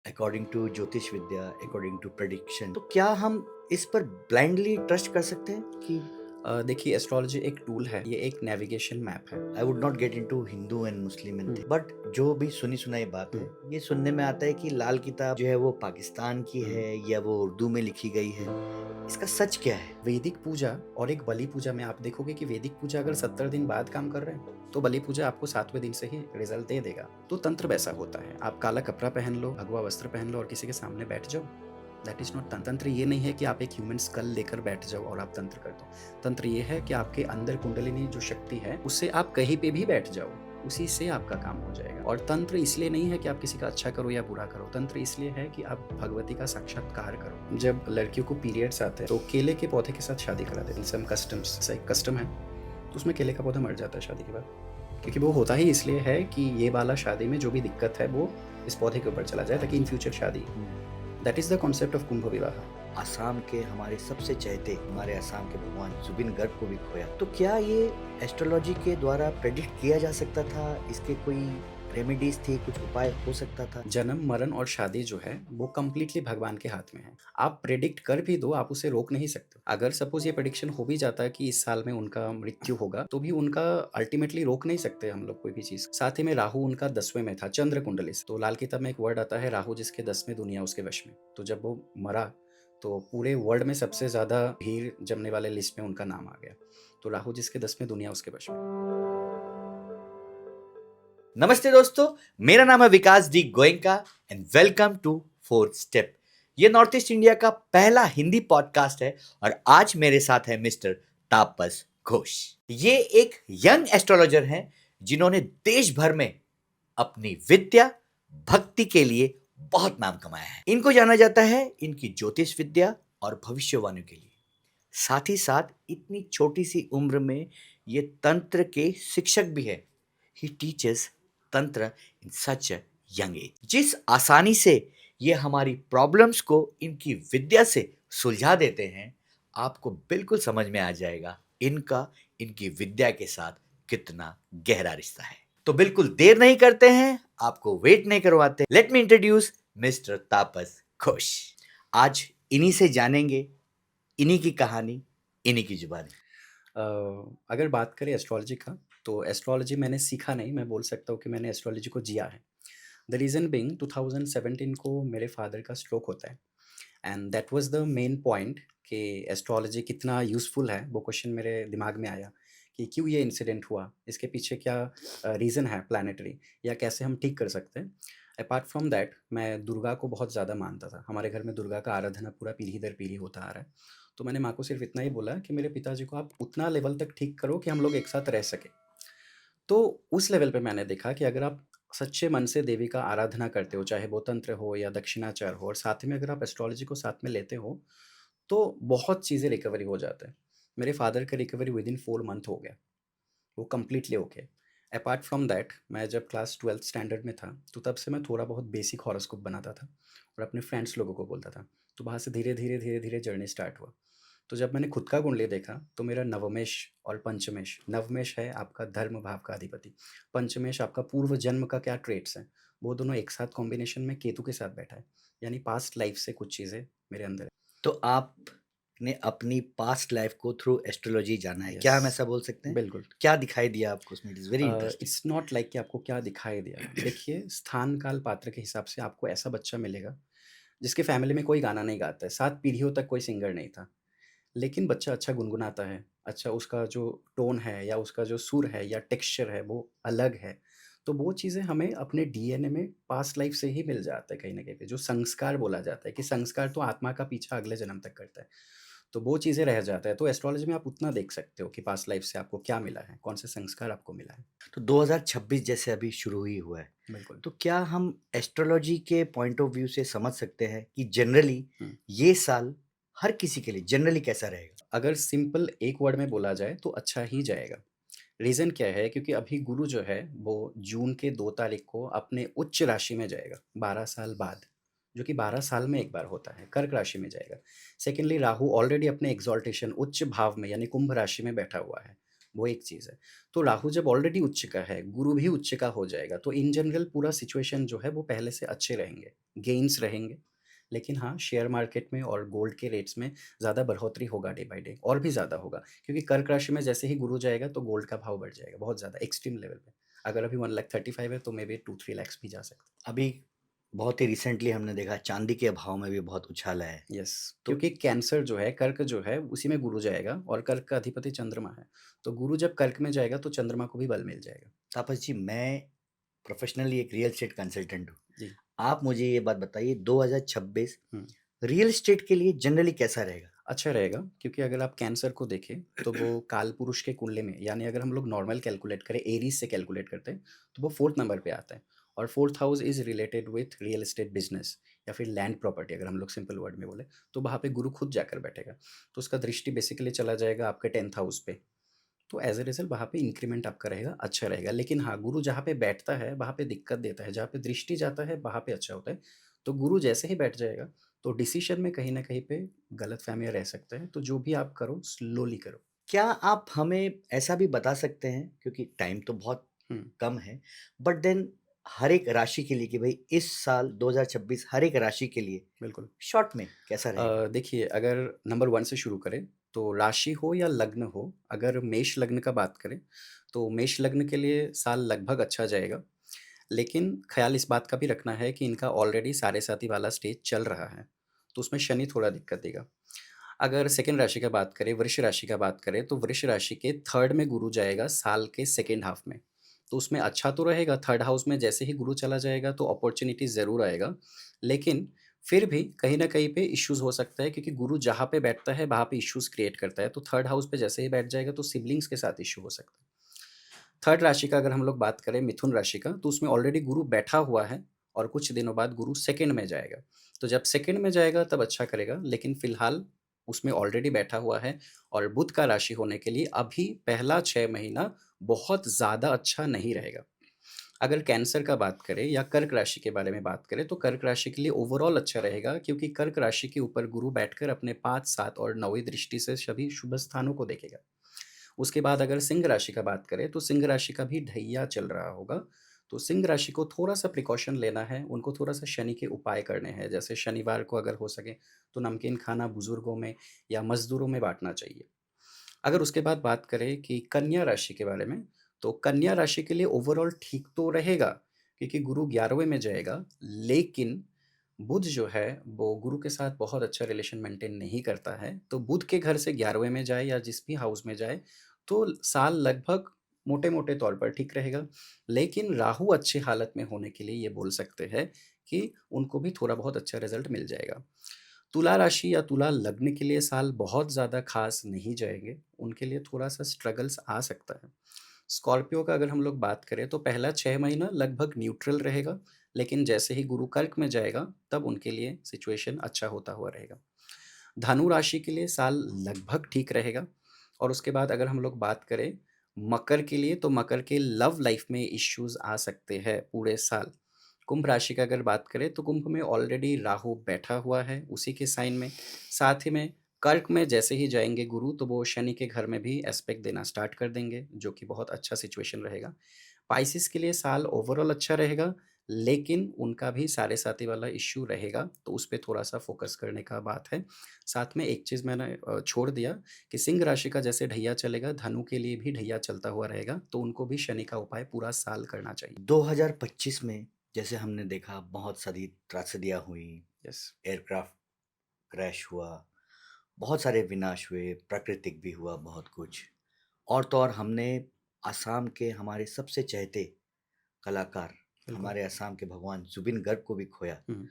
According to ज्योतिष विद्या, according to prediction, तो क्या हम इस पर ब्लाइंडली ट्रस्ट कर सकते हैं कि देखिए एस्ट्रोलॉजी एक टूल है, ये एक नेविगेशन मैप है। I would not get into Hindu and Muslim and hmm, but जो भी सुनी सुनाई बात है, हुँ, ये सुनने में आता है कि लाल किताब जो है वो पाकिस्तान की हुँ, है या वो उर्दू में लिखी गई है। इसका सच क्या है? वैदिक पूजा और एक बलि पूजा में आप देखोगे कि वैदिक पूजा अगर 70 दिन बाद काम कर रहे हैं, तो बलि पूजा आपको 7वें दिन से ही रिज़ल्ट दे देगा। तो तंत्र वैसा होता है, आप काला कपड़ा पहन लो, भगवा वस्त्र पहन लो और किसी के सामने बैठ जाओ। दैट इज़ नॉट तंत्र। तंत्र ये नहीं है कि आप एक ह्यूमन स्कल लेकर बैठ जाओ और आप तंत्र कर दो। तंत्र ये है कि आपके अंदर कुंडलिनी जो शक्ति है, उससे आप कहीं पे भी बैठ जाओ, उसी से आपका काम हो जाएगा। और तंत्र इसलिए नहीं है कि आप किसी का अच्छा करो या बुरा करो, तंत्र इसलिए है कि आप भगवती का साक्षात्कार करो। जब लड़कियों को पीरियड्स आते हैं तो केले के पौधे के साथ शादी करा देते हैं। सम कस्टम्स, ऐसा एक कस्टम है, तो उसमें केले का पौधा मर जाता है शादी के बाद, क्योंकि वो होता ही इसलिए है कि ये वाला शादी में जो भी दिक्कत है वो इस पौधे के ऊपर चला जाए ताकि इन फ्यूचर शादी। That is the concept of Kumbh vivah. Assam के हमारे सबसे चहेते हमारे आसाम के भगवान जुबिन गर्ग को भी खोया, तो क्या ये एस्ट्रोलॉजी के द्वारा प्रेडिक्ट किया जा सकता था? इसके कोई रेमेडीज थी, कुछ उपाय हो सकता था? जन्म, मरण और शादी जो है वो कंप्लीटली भगवान के हाथ में है। आप प्रेडिक्ट कर भी दो, आप उसे रोक नहीं सकते। अगर सपोज़ ये प्रेडिक्शन हो भी जाता है कि इस साल में उनका मृत्यु होगा, तो भी उनका अल्टीमेटली रोक नहीं सकते हम लोग कोई भी चीज़। साथ ही में राहु उनका 10वें में था, चंद्र कुंडली से। तो लाल किताब में एक वर्ड आता है, राहु जिसके 10वें दुनिया उसके वश में। तो जब वो मरा, तो पूरे वर्ल्ड में सबसे ज़्यादा भीड़ जमने वाले लिस्ट में उनका नाम आ गया। तो राहु जिसके 10वें दुनिया उसके वश में। नमस्ते दोस्तों, मेरा नाम है Vikas D Goenka and welcome to fourth step. ये नॉर्थ ईस्ट इंडिया का पहला हिंदी पॉडकास्ट है और आज मेरे साथ है मिस्टर तापस घोष। ये एक यंग एस्ट्रोलॉजर हैं जिन्होंने देश भर में अपनी विद्या भक्ति के लिए बहुत नाम कमाया है। इनको जाना जाता है इनकी ज्योतिष विद्या और भविष्यवाणी के लिए। साथ ही साथ इतनी छोटी सी उम्र में ये तंत्र के शिक्षक भी है। ही टीचेस तंत्र इन सच अ यंग एज। जिस आसानी से ये हमारी प्रॉब्लम्स को इनकी विद्या से सुलझा देते हैं, आपको बिल्कुल समझ में आ जाएगा इनका इनकी विद्या के साथ कितना गहरा रिश्ता है। तो बिल्कुल देर नहीं करते हैं, आपको वेट नहीं करवाते। लेट मी इंट्रोड्यूस मिस्टर तापस घोष। आज इन्हीं से जानेंगे इन्हीं की कहानी, इन्हीं की जुबानी। अ, अगर बात करें एस्ट्रोलॉजी का, तो एस्ट्रोलॉजी मैंने सीखा नहीं, मैं बोल सकता हूँ कि मैंने एस्ट्रोलॉजी को जिया है। द रीज़न बीइंग 2017 को मेरे फादर का स्ट्रोक होता है and that was the main point कि एस्ट्रोलॉजी कितना यूज़फुल है, वो क्वेश्चन मेरे दिमाग में आया कि क्यों ये इंसिडेंट हुआ? इसके पीछे क्या रीज़न है प्लैनेटरी, या कैसे हम ठीक कर सकते हैं? अपार्ट फ्रॉम दैट मैं दुर्गा को बहुत ज़्यादा मानता था। हमारे घर में दुर्गा का आराधना पूरा पीढ़ी दर पीढ़ी होता आ रहा है। तो मैंने माँ को सिर्फ़ इतना ही बोला कि मेरे पिताजी को आप उतना लेवल तक ठीक करो कि हम लोग एक साथ रह सकें। तो उस लेवल पे मैंने देखा कि अगर आप सच्चे मन से देवी का आराधना करते हो, चाहे वो तंत्र हो या दक्षिणाचार हो, और साथ में अगर आप एस्ट्रोलॉजी को साथ में लेते हो, तो बहुत चीज़ें रिकवरी हो जाता है। मेरे फादर का रिकवरी विदिन 4 मंथ हो गया, वो completely okay. Apart from that मैं जब क्लास 12th स्टैंडर्ड में था, तो तब से मैं थोड़ा बहुत बेसिक हॉरोस्कोप बनाता था और अपने फ्रेंड्स लोगों को बोलता था। तो वहाँ से धीरे-धीरे जर्नी स्टार्ट हुआ। तो जब मैंने खुद का कुंडली देखा, तो मेरा नवमेश और पंचमेश, नवमेश है आपका धर्म भाव का अधिपति, पंचमेश आपका पूर्व जन्म का क्या ट्रेट्स हैं, वो दोनों एक साथ कॉम्बिनेशन में केतु के साथ बैठा है। यानी पास्ट लाइफ से कुछ चीज़ें मेरे अंदर तो आपने अपनी पास्ट लाइफ को थ्रू एस्ट्रोलॉजी जाना है, है। क्या यस, हम ऐसा बोल सकते हैं? बिल्कुल। क्या दिखाई दिया आपको उसमें? It is very interesting. It's not like कि आपको क्या दिखाई दिया। देखिए, स्थान, काल, पात्र के हिसाब से आपको ऐसा बच्चा मिलेगा, जिसके फैमिली में कोई गाना नहीं गाता है, 7 पीढ़ियों तक कोई सिंगर नहीं था। लेकिन बच्चा अच्छा गुनगुनाता है, अच्छा उसका जो टोन है या उसका जो सुर है या टेक्सचर है वो अलग है। तो वो चीज़ें हमें अपने डीएनए में पास्ट लाइफ़ से ही मिल जाता है कहीं न कहीं पे, जो संस्कार बोला जाता है कि संस्कार तो आत्मा का पीछा अगले जन्म तक करता है। तो वो चीज़ें रह जाता है। तो एस्ट्रोलॉजी में आप उतना देख सकते हो कि पास्ट लाइफ़ से आपको क्या मिला है, कौन से संस्कार आपको मिला है। तो 2026 जैसे अभी शुरू ही हुआ है, बिल्कुल। तो क्या हम एस्ट्रोलॉजी के पॉइंट ऑफ व्यू से समझ सकते हैं कि जनरली हुँ। ये साल हर किसी के लिए जनरली कैसा रहेगा? अगर सिंपल एक वर्ड में बोला जाए तो अच्छा ही जाएगा। रीज़न क्या है? क्योंकि अभी गुरु जो है वो जून के 2 तारीख को अपने उच्च राशि में जाएगा 12 साल बाद, जो कि 12 साल में एक बार होता है, कर्क राशि में जाएगा। सेकेंडली राहु ऑलरेडी अपने एक्सॉल्टेशन उच्च भाव में यानी कुंभ राशि में बैठा हुआ है, वो एक चीज़ है। तो राहु जब ऑलरेडी उच्च का है, गुरु भी उच्च का हो जाएगा, तो इन जनरल पूरा सिचुएशन जो है वो पहले से अच्छे रहेंगे, गेन्स रहेंगे। लेकिन हाँ, शेयर मार्केट में और गोल्ड के रेट्स में ज़्यादा बढ़ोतरी होगा डे बाय डे, और भी ज़्यादा होगा, क्योंकि कर्क राशि में जैसे ही गुरु जाएगा तो गोल्ड का भाव बढ़ जाएगा बहुत ज़्यादा एक्सट्रीम लेवल पे। अगर अभी 1,35,000 है तो मे बी 2-3 लाख भी जा सकता है। अभी बहुत ही रिसेंटली हमने देखा चांदी के भाव में भी बहुत उछाल है। यस, तो क्योंकि कैंसर जो है, कर्क जो है, उसी में गुरु जाएगा और कर्क का अधिपति चंद्रमा है। तो गुरु जब कर्क में जाएगा तो चंद्रमा को भी बल मिल जाएगा। तापस जी, मैं प्रोफेशनली एक रियल एस्टेट कंसल्टेंट हूँ। जी। आप मुझे ये बात बताइए, 2026 हुँ। रियल एस्टेट के लिए जनरली कैसा रहेगा? अच्छा रहेगा, क्योंकि अगर आप कैंसर को देखें तो वो कालपुरुष के कुंडली में, यानी अगर हम लोग नॉर्मल कैलकुलेट करें, एरीज से कैलकुलेट करते हैं, तो वो 4th नंबर पे आता है। और 4th house is related with real estate business या फिर लैंड प्रॉपर्टी, अगर हम लोग सिंपल वर्ड में बोले, तो वहाँ पे गुरु खुद जाकर बैठेगा। तो उसका दृष्टि बेसिकली चला जाएगा आपके 10th हाउस पे। तो एज़ अ रिज़ल्ट वहाँ पे इंक्रीमेंट आपका रहेगा, अच्छा रहेगा। लेकिन हाँ, गुरु जहाँ पे बैठता है, वहाँ पे दिक्कत देता है, जहाँ पे दृष्टि जाता है, वहाँ पे अच्छा होता है। तो गुरु जैसे ही बैठ जाएगा, तो डिसीज़न में कहीं न कहीं पे गलतफ़हमियाँ रह सकते हैं। तो जो भी आप करो, स्लोली करो। क्या आप हमें ऐसा भी बता सकते हैं, क्योंकि टाइम तो बहुत हुँ, कम है, बट देन हर एक राशि के लिए कि भाई इस साल 2026 हर एक राशि के लिए बिल्कुल। शॉर्ट में कैसा रहेगा? देखिए, अगर नंबर 1 से शुरू करें, तो राशि हो या लग्न हो, अगर मेष लग्न का बात करें, तो मेष लग्न के लिए साल लगभग अच्छा जाएगा। लेकिन ख़्याल इस बात का भी रखना है कि इनका ऑलरेडी साढ़े साती वाला स्टेज चल रहा है, तो उसमें शनि थोड़ा दिक्कत देगा। अगर सेकंड राशि का बात करें, वृष राशि का बात करें, तो वृष राशि के 3rd में गुरु जाएगा साल के सेकंड हाफ में। तो उसमें अच्छा तो रहेगा, 3rd हाउस में जैसे ही गुरु चला जाएगा तो अपॉर्च्युनिटी ज़रूर आएगा। लेकिन फिर भी कहीं न कहीं पे इश्यूज़ हो सकता है, क्योंकि गुरु जहाँ पे बैठता है वहाँ पे इश्यूज़ क्रिएट करता है। तो 3rd हाउस पे जैसे ही बैठ जाएगा तो सिबलिंग्स के साथ इश्यू हो सकता है। 3rd राशि का अगर हम लोग बात करें, मिथुन राशि का, तो उसमें ऑलरेडी गुरु बैठा हुआ है और कुछ दिनों बाद गुरु सेकंड में जाएगा। तो जब सेकंड में जाएगा तब अच्छा करेगा, लेकिन फ़िलहाल उसमें ऑलरेडी बैठा हुआ है और बुध का राशि होने के लिए अभी पहला 6 महीना बहुत ज़्यादा अच्छा नहीं रहेगा। अगर कैंसर का बात करें या कर्क राशि के बारे में बात करें, तो कर्क राशि के लिए ओवरऑल अच्छा रहेगा, क्योंकि कर्क राशि के ऊपर गुरु बैठकर अपने 5, 7 और 9वीं दृष्टि से सभी शुभ स्थानों को देखेगा। उसके बाद अगर सिंह राशि का बात करें, तो सिंह राशि का भी ढैया चल रहा होगा। तो सिंह राशि को थोड़ा-सा प्रिकॉशन लेना है, उनको थोड़ा-सा शनि के उपाय करने हैं। जैसे शनिवार को अगर हो सके तो नमकीन खाना बुज़ुर्गों में या मज़दूरों में बाँटना चाहिए। अगर उसके बाद बात करें कि कन्या राशि के बारे में, तो कन्या राशि के लिए ओवरऑल ठीक तो रहेगा, क्योंकि गुरु 11वें में जाएगा, लेकिन बुध जो है वो गुरु के साथ बहुत अच्छा रिलेशन मेंटेन नहीं करता है। तो बुध के घर से 11वें में जाए या जिस भी हाउस में जाए, तो साल लगभग मोटे-मोटे तौर पर ठीक रहेगा। लेकिन राहु अच्छी हालत में होने के लिए ये बोल सकते हैं कि उनको भी थोड़ा बहुत अच्छा रिज़ल्ट मिल जाएगा। तुला राशि या तुला लग्न के लिए साल बहुत ज़्यादा खास नहीं जाएँगे, उनके लिए थोड़ा-सा स्ट्रगल्स आ सकता है। स्कॉर्पियो का अगर हम लोग बात करें, तो पहला 6 महीना लगभग न्यूट्रल रहेगा, लेकिन जैसे ही गुरु कर्क में जाएगा तब उनके लिए सिचुएशन अच्छा होता हुआ रहेगा। धनु राशि के लिए साल लगभग ठीक रहेगा। और उसके बाद अगर हम लोग बात करें मकर के लिए, तो मकर के लव लाइफ में इश्यूज़ आ सकते हैं पूरे साल। कुंभ राशि का अगर बात करें, तो कुंभ में ऑलरेडी राहु बैठा हुआ है उसी के साइन में। साथ ही में कर्क में जैसे ही जाएँगे गुरु, तो वो शनि के घर में भी एस्पेक्ट देना स्टार्ट कर देंगे, जो कि बहुत अच्छा सिचुएशन रहेगा। पाइसेस के लिए साल ओवरऑल अच्छा रहेगा, लेकिन उनका भी साढ़े साती वाला इश्यू रहेगा, तो उस पे थोड़ा-सा फ़ोकस करने का बात है। साथ में एक चीज़ मैंने छोड़ दिया कि सिंह राशि का जैसे ढैया चलेगा, धनु के लिए भी ढैया चलता हुआ रहेगा, तो उनको भी शनि का उपाय पूरा साल करना चाहिए। 2025 में जैसे हमने देखा बहुत सारी त्रासदियाँ हुई, यस। एयरक्राफ्ट क्रैश हुआ, बहुत सारे विनाश हुए, प्राकृतिक भी हुआ बहुत कुछ। और तो और हमने असम के हमारे सबसे चहेते कलाकार, बिल्कुल। हमारे असम के भगवान जुबिन गर्ग को भी खोया। हुँ।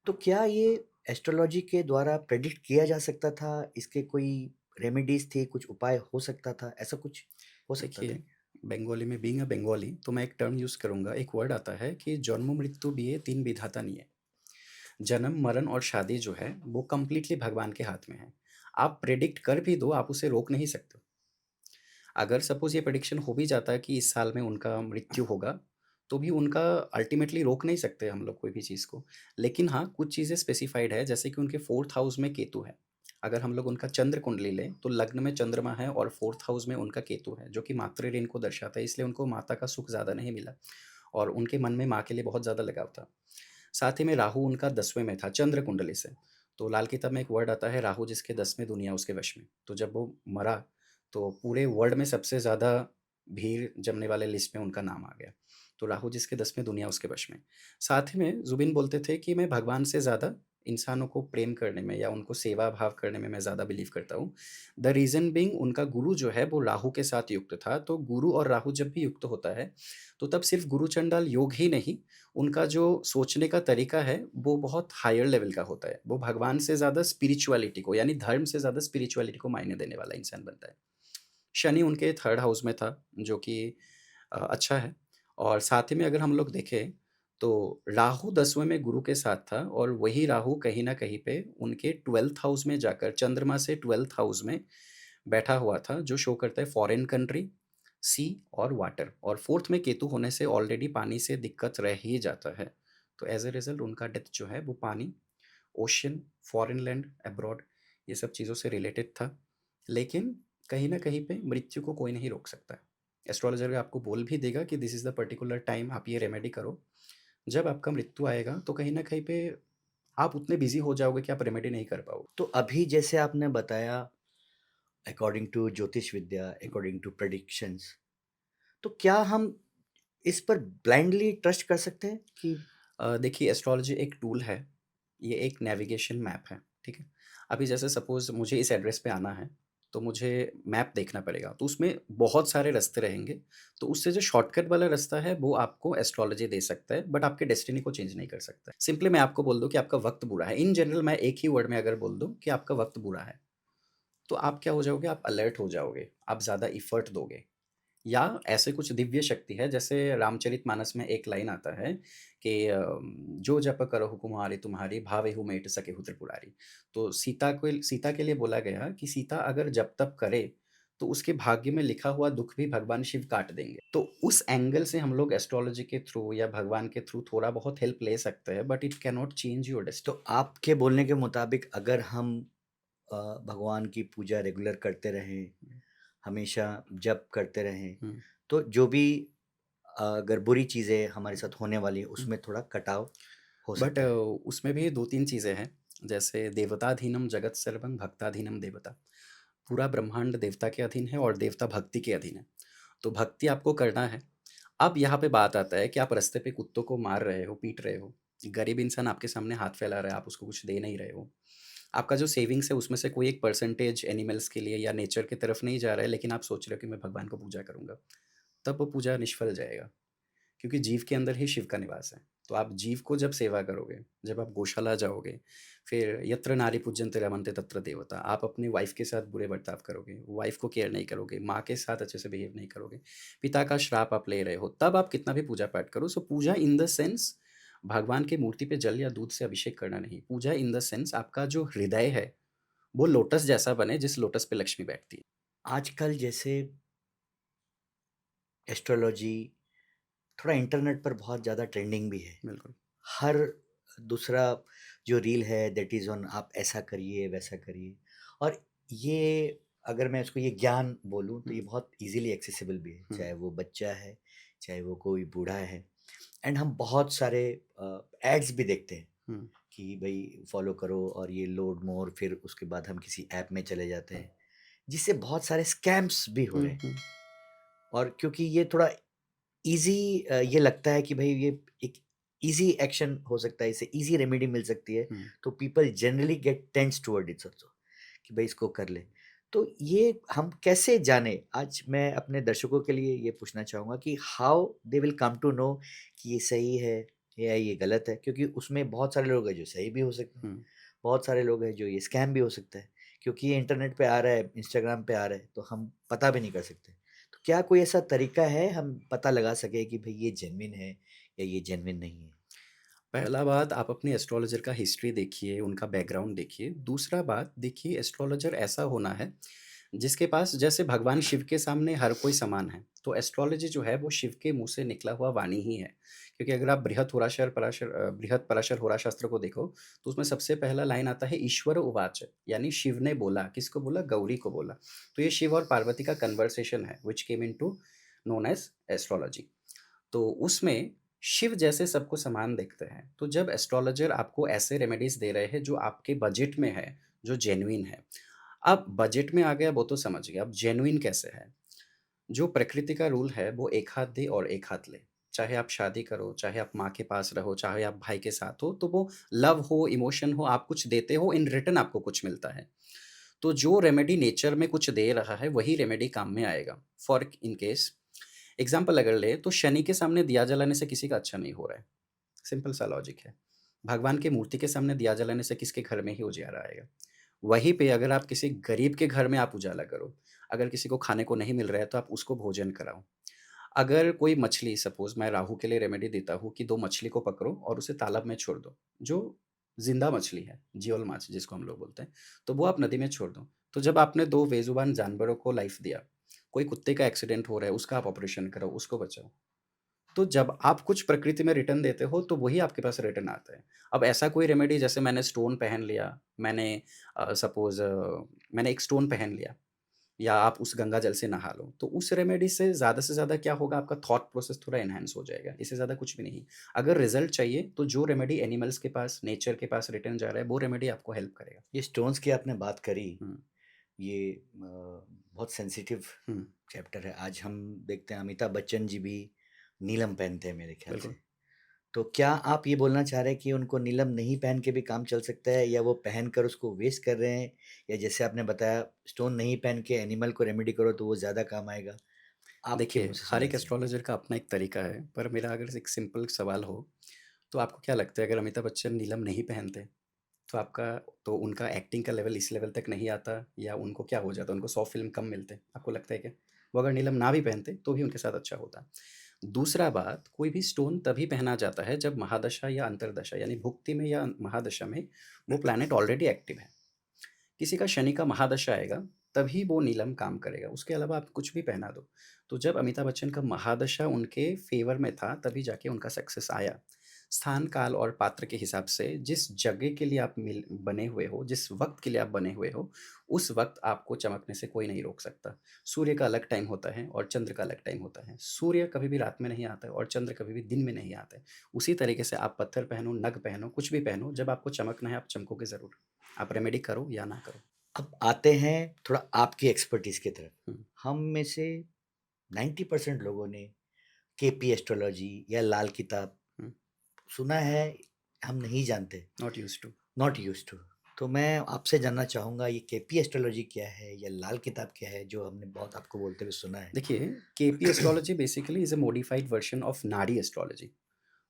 तो क्या ये एस्ट्रोलॉजी के द्वारा प्रेडिक्ट किया जा सकता था? इसके कोई रेमेडीज़ थी, कुछ उपाय हो सकता था? ऐसा कुछ हो सकता था देखिए, क्या? बंगाली में बीइंग अ बंगाली, तो मैं एक टर्म यूज़ करूँगा, एक वर्ड आता है कि जन्म मृत्यु बिये 3 विधाता निये। जन्म, मरण और शादी जो है, वो कंप्लीटली भगवान के हाथ में है। आप प्रेडिक्ट कर भी दो, आप उसे रोक नहीं सकते। अगर सपोज़ ये प्रेडिक्शन हो भी जाता है कि इस साल में उनका मृत्यु होगा, तो भी उनका अल्टीमेटली रोक नहीं सकते हम लोग कोई भी चीज़ को। लेकिन हाँ, कुछ चीज़ें स्पेसिफाइड है, जैसे कि उनके 4th हाउस में केतु है। अगर हम लोग उनका चंद्र कुंडली लें तो लग्न में चंद्रमा है और 4th हाउस में उनका केतु है, जो कि मातृ ऋण को दर्शाता है, इसलिए उनको माता का सुख ज़्यादा नहीं मिला और उनके मन में माँ के लिए बहुत ज़्यादा लगाव था। साथ ही में राहु उनका 10वें में था चंद्र कुंडली से। तो लाल किताब में एक वर्ड आता है, राहु जिसके 10 में दुनिया उसके वश में। तो जब वो मरा तो पूरे वर्ल्ड में सबसे ज़्यादा भीड़ जमने वाले लिस्ट में उनका नाम आ गया। तो राहु जिसके 10 में दुनिया उसके वश में। साथ ही में ज़ुबिन बोलते थे कि मैं भगवान से ज़्यादा इंसानों को प्रेम करने में या उनको सेवा भाव करने में मैं ज़्यादा बिलीव करता हूँ। द रीज़न बीइंग उनका गुरु जो है वो राहु के साथ युक्त था। तो गुरु और राहु जब भी युक्त होता है, तो तब सिर्फ़ गुरु चंडाल योग ही नहीं, उनका जो सोचने का तरीका है, वो बहुत हायर लेवल का होता है। वो भगवान से ज़्यादा स्पिरिचुअलिटी को यानी धर्म से ज़्यादा स्पिरिचुअलिटी को मायने देने वाला इंसान बनता है। शनि उनके 3rd हाउस में था, जो कि अच्छा है और साथ ही में अगर हम लोग देखें, तो राहु 10वें में गुरु के साथ था और वही राहु कहीं न कहीं पे उनके 12th हाउस में जाकर चंद्रमा से 12th हाउस में बैठा हुआ था, जो शो करता है फॉरेन कंट्री, सी और वाटर और 4th में केतु होने से ऑलरेडी पानी से दिक्कत रह ही जाता है। तो एज़ अ रिज़ल्ट उनका डेथ जो है वो पानी, ओशन, फॉरेन लैंड, अब्रॉड ये सब चीज़ों से रिलेटेड था। लेकिन कहीं न कहीं पे मृत्यु को कोई नहीं रोक सकता है। एस्ट्रोलॉजर भी आपको बोल भी देगा कि this is the particular time आप ये रेमेडी करो। जब आपका मृत्यु आएगा तो कहीं न कहीं पे आप उतने बिज़ी हो जाओगे कि आप रेमेडी नहीं कर पाओगे। तो अभी जैसे आपने बताया अकॉर्डिंग टू ज्योतिष विद्या, हुँ, अकॉर्डिंग टू प्रेडिक्शंस, तो क्या हम इस पर ब्लाइंडली ट्रस्ट कर सकते हैं कि देखिए एस्ट्रोलॉजी एक टूल है, ये एक नेविगेशन मैप है, ठीक है? अभी जैसे सपोज़ मुझे इस एड्रेस पे आना है, तो मुझे मैप देखना पड़ेगा, तो उसमें बहुत सारे रास्ते रहेंगे, तो उससे जो शॉर्टकट वाला रास्ता है, वो आपको एस्ट्रोलॉजी दे सकता है, बट आपके डेस्टिनी को चेंज नहीं कर सकता है। सिंपली मैं आपको बोल दूँ कि आपका वक़्त बुरा है, इन जनरल मैं एक ही वर्ड में अगर बोल दूँ कि आपका वक़्त बुरा है, तो आप क्या हो जाओगे, आप अलर्ट हो जाओगे, आप ज़्यादा एफर्ट दोगे। या ऐसे कुछ दिव्य शक्ति है जैसे रामचरितमानस में एक लाइन आता है कि जो जप करो कुम्हारी तुम्हारी भावेहु मेट सकेहु त्रिपुरारी। तो सीता के लिए बोला गया कि सीता अगर जप तप करे तो उसके भाग्य में लिखा हुआ दुख भी भगवान शिव काट देंगे। तो उस एंगल से हम लोग एस्ट्रोलॉजी के थ्रू या भगवान के थ्रू थोड़ा बहुत हेल्प ले सकते हैं, but it can not change your destiny. तो आपके बोलने के मुताबिक अगर हम भगवान की पूजा रेगुलर करते रहें, हमेशा जप करते रहें, हम्म, तो जो भी अगर बुरी चीज़ें हमारे साथ होने वाली है, हम्म। उसमें थोड़ा कटाव हो बट सकता है। उसमें भी 2-3 चीज़ें हैं, जैसे देवताधीनम जगत सर्वं भक्ताधीनम देवता। पूरा ब्रह्मांड देवता के अधीन है और देवता भक्ति के अधीन है। तो भक्ति आपको करना है। अब यहाँ पे बात आता है कि आप रास्ते पे कुत्तों को मार रहे हो, पीट रहे हो। गरीब इंसान आपके सामने हाथ फैला रहा है, आप उसको कुछ दे नहीं रहे हो। आपका जो सेविंग्स है उसमें से कोई एक परसेंटेज एनिमल्स के लिए या नेचर की तरफ नहीं जा रहा है, लेकिन आप सोच रहे हो कि मैं भगवान को पूजा करूँगा। तब वो पूजा निष्फल जाएगा। क्योंकि जीव के अंदर ही शिव का निवास है। तो आप जीव को जब सेवा करोगे, जब आप गौशाला जाओगे, फिर यत्र नारी पूज्यन्ते रमन्ते तत्र देवता, आप अपनी वाइफ़ के साथ बुरे बर्ताव करोगे, वाइफ़ को केयर नहीं करोगे, माँ के साथ अच्छे से बिहेव नहीं करोगे, पिता का श्राप आप ले रहे हो, तब आप कितना भी पूजा पाठ करो। सो पूजा इन द सेंस भगवान की मूर्ति पे जल या दूध से अभिषेक करना नहीं। पूजा इन द सेंस आपका जो हृदय है, वो लोटस जैसा बने जिस लोटस पे लक्ष्मी बैठती है। आजकल जैसे एस्ट्रोलॉजी थोड़ा इंटरनेट पर बहुत ज़्यादा ट्रेंडिंग भी है। बिल्कुल। हर दूसरा जो रील है दैट इज़ ऑन आप ऐसा करिए, वैसा करिए और ये अगर मैं इसको ये ज्ञान बोलूँ तो हुँ, ये बहुत ईज़िली एक्सेसिबल भी है, हुँ, चाहे वो बच्चा है, चाहे वो कोई बूढ़ा है एंड हम बहुत सारे एड्स भी देखते हैं हुँ, कि भई फॉलो करो और ये लोड मोर फिर उसके बाद हम किसी ऐप में चले जाते हैं, जिससे बहुत सारे स्कैम्स भी हो हुँ, रहे हैं हुँ, और क्योंकि ये थोड़ा ईज़ी ये लगता है कि भई ये एक ईज़ी एक्शन हो सकता है, इससे ईज़ी रेमेडी मिल सकती है, हुँ। तो people generally get tends toward it also कि भई इसको कर लें। तो ये हम कैसे जानें? आज मैं अपने दर्शकों के लिए ये पूछना चाहूँगा कि how they will come to know कि ये सही है या ये गलत है? क्योंकि उसमें बहुत सारे लोग हैं जो सही भी हो सकते हैं, हुँ। बहुत सारे लोग हैं जो ये स्कैम भी हो सकता है, क्योंकि ये इंटरनेट पे आ रहा है, इंस्टाग्राम पे आ रहा है, तो हम पता भी नहीं कर सकते। तो क्या कोई ऐसा तरीका है हम पता लगा सकें कि भई ये जेन्युइन है या ये जेन्युइन नहीं है? पहला बात आप अपने एस्ट्रोलॉजर का हिस्ट्री देखिए, उनका बैकग्राउंड देखिए। दूसरा बात देखिए एस्ट्रोलॉजर ऐसा होना है, जिसके पास जैसे भगवान शिव के सामने हर कोई समान है। तो एस्ट्रोलॉजी जो है वो शिव के मुँह से निकला हुआ वाणी ही है। क्योंकि अगर आप बृहत पराशर होरा शास्त्र को देखो, तो उसमें सबसे पहला लाइन आता है ईश्वर उवाच, यानी शिव ने बोला, किसको बोला? गौरी को बोला। तो ये शिव और पार्वती का कन्वर्सेशन है which came into known as astrology. तो उसमें शिव जैसे सबको समान देखते हैं। तो जब एस्ट्रोलॉजर आपको ऐसे रेमेडीज़ दे रहे हैं जो आपके बजट में है, जो जेन्युइन है। अब बजट में आ गया वो तो समझ गए, अब जेन्युइन कैसे है? जो प्रकृति का रूल है वो एक हाथ दे और एक हाथ ले। चाहे आप शादी करो, चाहे आप माँ के पास रहो, चाहे आप भाई के साथ हो, तो वो लव हो, इमोशन हो, आप कुछ देते हो, इन रिटर्न आपको कुछ मिलता है। तो जो रेमेडी नेचर में कुछ दे रहा है, वही रेमेडी काम में आएगा। फॉर इन केस एग्ज़ाम्पल अगर लें तो शनि के सामने दिया जलाने से किसी का अच्छा नहीं हो रहा है। सिंपल सा लॉजिक है। भगवान की मूर्ति के सामने दिया जलाने से किसके घर में ही उजियारा आएगा। वहीं पे अगर आप किसी गरीब के घर में आप उजाला करो, अगर किसी को खाने को नहीं मिल रहा है तो आप उसको भोजन कराओ। अगर कोई मछली, सपोज़ मैं राहु के लिए रेमेडी देता हूँ कि 2 मछली को पकड़ो और उसे तालाब में छोड़ दो, जो ज़िंदा मछली है, जियोल माछ जिसको हम लोग बोलते हैं, तो वो आप नदी में छोड़ दो। तो जब आपने 2 बेज़ुबान जानवरों को लाइफ़ दिया, कोई कुत्ते का एक्सीडेंट हो रहा है, उसका आप ऑपरेशन कराओ, उसको बचाओ। तो जब आप कुछ प्रकृति में रिटर्न देते हो, तो वही आपके पास रिटर्न आता है। अब ऐसा कोई रेमेडी, जैसे मैंने स्टोन पहन लिया, मैंने सपोज़ मैंने एक स्टोन पहन लिया, या आप उस गंगा जल से नहा लो, तो उस रेमेडी से ज़्यादा क्या होगा, आपका थॉट प्रोसेस थोड़ा एनहांस हो जाएगा, इससे ज़्यादा कुछ भी नहीं। अगर रिज़ल्ट चाहिए, तो जो रेमेडी एनिमल्स के पास, नेचर के पास रिटर्न जा रहा है, वो रेमेडी आपको हेल्प करेगा। ये स्टोन्स की आपने बात करी, हुँ, ये बहुत सेंसिटिव हुँ, चैप्टर है। आज हम देखते हैं अमिताभ बच्चन जी भी नीलम पहनते हैं मेरे ख्याल बिल्कुल। से। तो क्या आप ये बोलना चाह रहे हैं कि उनको नीलम नहीं पहन के भी काम चल सकता है, या वो पहनकर उसको वेस्ट कर रहे हैं, या जैसे आपने बताया स्टोन नहीं पहन के एनिमल को रेमेडी करो तो वो ज़्यादा काम आएगा? आपके देखिए, मुँह से हर सुनना एक चाहिए। एस्ट्रोलॉजर का अपना एक तरीका है, पर मेरा अगर एक सिंपल सवाल हो, तो आपको क्या लगता है, अगर अमिताभ बच्चन नीलम नहीं पहनते, तो उनका एक्टिंग का लेवल इस लेवल तक नहीं आता, या उनको क्या हो जाता, उनको 100 फ़िल्म कम मिलते? आपको लगता है क्या? वो अगर नीलम ना भी पहनते, तो भी उनके साथ अच्छा होता। दूसरा बात, कोई भी स्टोन तभी पहना जाता है जब महादशा या अंतर्दशा, यानी भुक्ति में या महादशा में वो प्लैनेट ऑलरेडी एक्टिव है। किसी का शनि का महादशा आएगा, तभी वो नीलम काम करेगा, उसके अलावा आप कुछ भी पहना दो। तो जब अमिताभ बच्चन का महादशा उनके फ़ेवर में था, तभी जाके उनका सक्सेस आया। स्थान, काल और पात्र के हिसाब से जिस जगह के लिए आप बने हुए हो, जिस वक़्त के लिए आप बने हुए हो, उस वक़्त आपको चमकने से कोई नहीं रोक सकता। सूर्य का अलग टाइम होता है और चंद्र का अलग टाइम होता है। सूर्य कभी भी रात में नहीं आता है और चंद्र कभी भी दिन में नहीं आता है। उसी तरीके से आप पत्थर पहनो, नग पहनो, कुछ भी पहनो, जब आपको चमकना है, आप चमकोगे ज़रूर। आप रेमेडी करो या ना करो। अब आते हैं थोड़ा आपकी एक्सपर्टीज़ की तरफ। हुँ, हम में से 90% लोगों ने केपी एस्ट्रोलॉजी या लाल किताब हुँ, सुना है, हम नहीं जानते, not used to. Not used to. तो मैं आपसे जानना चाहूँगा, ये केपी एस्ट्रोलॉजी क्या है, या लाल किताब क्या है, जो हमने बहुत आपको बोलते हुए सुना है? देखिए, KP astrology basically is a modified version of नाड़ी एस्ट्रोलॉजी।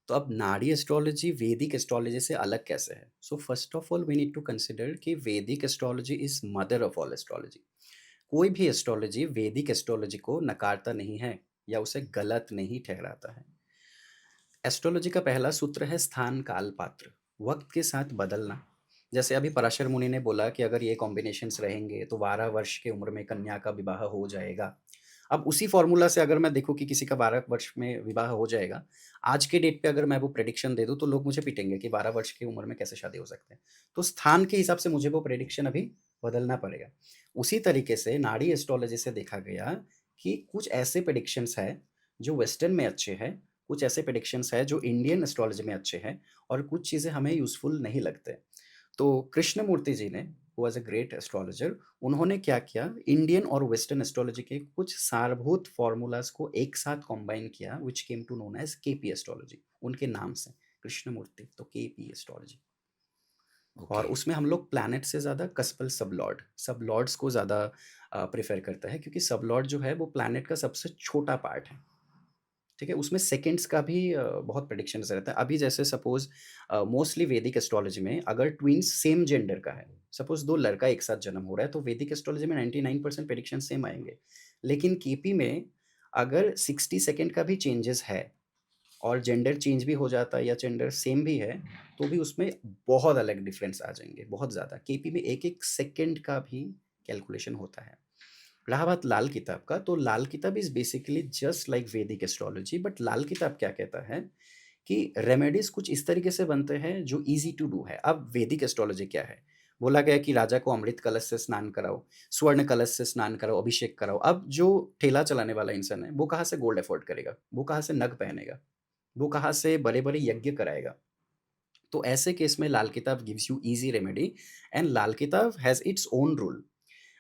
तो अब नाड़ी एस्ट्रोलॉजी वैदिक एस्ट्रोलॉजी से अलग कैसे है? So first of all we need to consider कि Vedic astrology is mother of all astrology. कोई भी एस्ट्रोलॉजी वैदिक एस्ट्रोलॉजी को नकारता नहीं है, या उसे गलत नहीं ठहराता है। एस्ट्रोलॉजी का पहला सूत्र है स्थान, काल, पात्र। वक्त के साथ बदलना। जैसे अभी पराशर मुनि ने बोला कि अगर ये कॉम्बिनेशंस रहेंगे तो 12 वर्ष की उम्र में कन्या का विवाह हो जाएगा। अब उसी फॉर्मूला से अगर मैं देखूं कि किसी का 12 वर्ष में विवाह हो जाएगा, आज के डेट पे अगर मैं वो प्रेडिक्शन दे दूं, तो लोग मुझे पीटेंगे कि 12 वर्ष की उम्र में कैसे शादी हो सकते हैं। तो स्थान के हिसाब से मुझे वो प्रेडिक्शन अभी बदलना पड़ेगा। उसी तरीके से नाड़ी एस्ट्रोलॉजी से देखा गया कि कुछ ऐसे प्रेडिक्शंस है जो वेस्टर्न में अच्छे हैं, कुछ ऐसे प्रेडिक्शंस है जो इंडियन एस्ट्रोलॉजी में अच्छे हैं, और कुछ चीज़ें हमें यूज़फुल नहीं लगते। तो कृष्णमूर्ति जी ने, हू वाज़ अ ग्रेट एस्ट्रोलॉजर, उन्होंने क्या किया, इंडियन और वेस्टर्न एस्ट्रोलॉजी के कुछ सारभूत फ़ॉर्मूलाज़ को एक साथ कंबाइन किया, which came to known as KP astrology, उनके नाम से, कृष्णमूर्ति, तो केपी एस्ट्रोलॉजी। और ओके। उसमें हम लोग प्लैनेट से ज़्यादा कस्पल सब लॉर्ड्स को ज़्यादा प्रेफ़र करता है, क्योंकि सब लॉर्ड जो है वो प्लैनेट का सबसे छोटा पार्ट है। ठीक है? उसमें सेकंड्स का भी बहुत प्रेडिक्शंस रहता है। अभी जैसे सपोज़ मोस्टली वैदिक एस्ट्रोलॉजी में अगर ट्विन्स सेम जेंडर का है, सपोज़ 2 लड़का एक साथ जन्म हो रहा है, तो वैदिक एस्ट्रोलॉजी में 99% प्रेडिक्शन सेम आएँगे। लेकिन केपी में अगर 60 सेकंड का भी चेंजेस है, और जेंडर चेंज भी हो जाता है या जेंडर सेम भी है, तो भी उसमें बहुत अलग डिफरेंस आ जाएँगे, बहुत ज़्यादा। केपी में 1-1 सेकंड का भी कैलकुलेशन होता है। रहा बात लाल किताब का, तो लाल Kitab is basically just like वैदिक एस्ट्रोलॉजी, बट लाल किताब क्या कहता है कि रेमेडीज़ कुछ इस तरीके से बनते हैं जो ईज़ी टू डू है। अब वैदिक एस्ट्रोलॉजी क्या है? बोला गया कि राजा को अमृत कलश से स्नान कराओ, स्वर्ण कलश से स्नान कराओ, अभिषेक कराओ। अब जो ठेला चलाने वाला इंसान है, वो कहाँ से गोल्ड अफ़ोर्ड करेगा? वो कहाँ से नग पहनेगा? वो कहाँ से बड़े-बड़े यज्ञ कराएगा? तो ऐसे केस में Lal Kitab gives you easy remedy, and Lal Kitab has its own rule.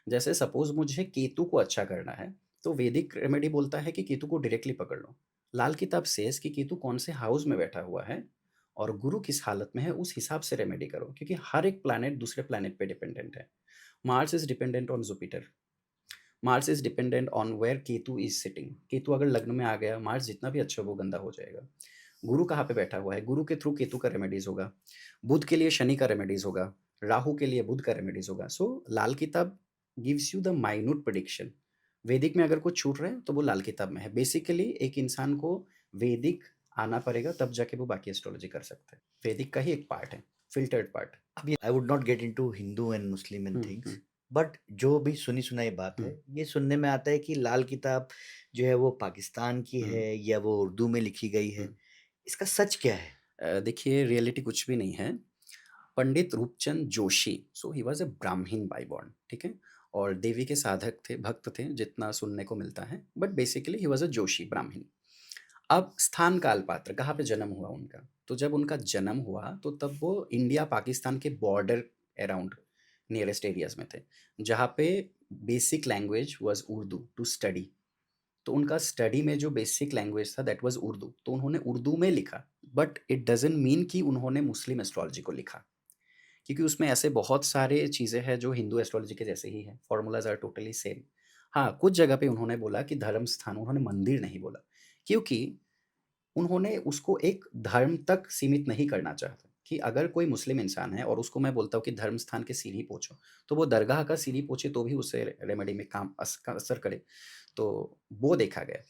जैसे सपोज़ मुझे केतु को अच्छा करना है, तो वैदिक रेमेडी बोलता है कि केतु को डायरेक्टली पकड़ लो। लाल किताब सेज़ कि केतु कौन से हाउस में बैठा हुआ है और गुरु किस हालत में है, उस हिसाब से रेमेडी करो, क्योंकि हर एक प्लैनेट दूसरे प्लैनेट पे डिपेंडेंट है। Mars is dependent on Jupiter, Mars is dependent on where Ketu is sitting. Ketu अगर लग्न में आ गया, मार्स जितना भी अच्छा हो वो गंदा हो जाएगा। गुरु कहाँ पे बैठा हुआ है, गुरु के थ्रू केतु का रेमेडीज़ होगा, बुध के लिए शनि का रेमेडीज़ होगा, राहु के लिए बुध का रेमेडीज़ होगा। सो लाल Kitab gives you the minute prediction. वैदिक में अगर कुछ छूट रहा है तो वो लाल किताब में है। बेसिकली एक इंसान को वैदिक आना पड़ेगा, तब जाके वो बाकी एस्ट्रोलॉजी कर सकता है। वैदिक का ही एक पार्ट है, फ़िल्टर्ड पार्ट। अब ये I would not get into Hindu and Muslim and hmm, things, hmm, but जो भी सुनी सुनाई बात हुँ, है, ये सुनने में आता है कि लाल किताब जो है वो पाकिस्तान की हुँ, है या वो उर्दू में लिखी गई हुँ। है। इसका सच क्या है? देखिए रियलिटी कुछ भी नहीं है। Pandit Roopchand Joshi, so he was a Brahmin by born, ठीक है? और देवी के साधक थे, भक्त थे, जितना सुनने को मिलता है, बट बेसिकली ही वाज़ अ जोशी, ब्राह्मीण। अब स्थान काल पात्र, कहाँ पे जन्म हुआ उनका? तो जब उनका जन्म हुआ, तो तब वो इंडिया-पाकिस्तान के बॉर्डर अराउंड नियरेस्ट एरियाज़ में थे, जहाँ पे basic language was Urdu to study. तो उनका स्टडी में जो बेसिक लैंग्वेज था दैट वाज़ उर्दू, तो उन्होंने उर्दू में लिखा, बट इट डज़न्ट मीन कि उन्होंने मुस्लिम एस्ट्रोलॉजी को लिखा। क्योंकि उसमें ऐसे बहुत सारे चीज़ें हैं जो हिंदू एस्ट्रोलॉजी के जैसे ही हैं, फ़ॉर्मूलाज़ आर टोटली सेम। हाँ, कुछ जगह पे उन्होंने बोला कि धर्म स्थान, उन्होंने मंदिर नहीं बोला, क्योंकि उन्होंने उसको एक धर्म तक सीमित नहीं करना चाहते कि अगर कोई मुस्लिम इंसान है और उसको मैं बोलता हूँ कि धर्म स्थान के सीढ़ी पोंछो, तो वो दरगाह का सीढ़ी पोंछे तो भी उससे रेमेडी में काम का असर करे, तो वो देखा गया।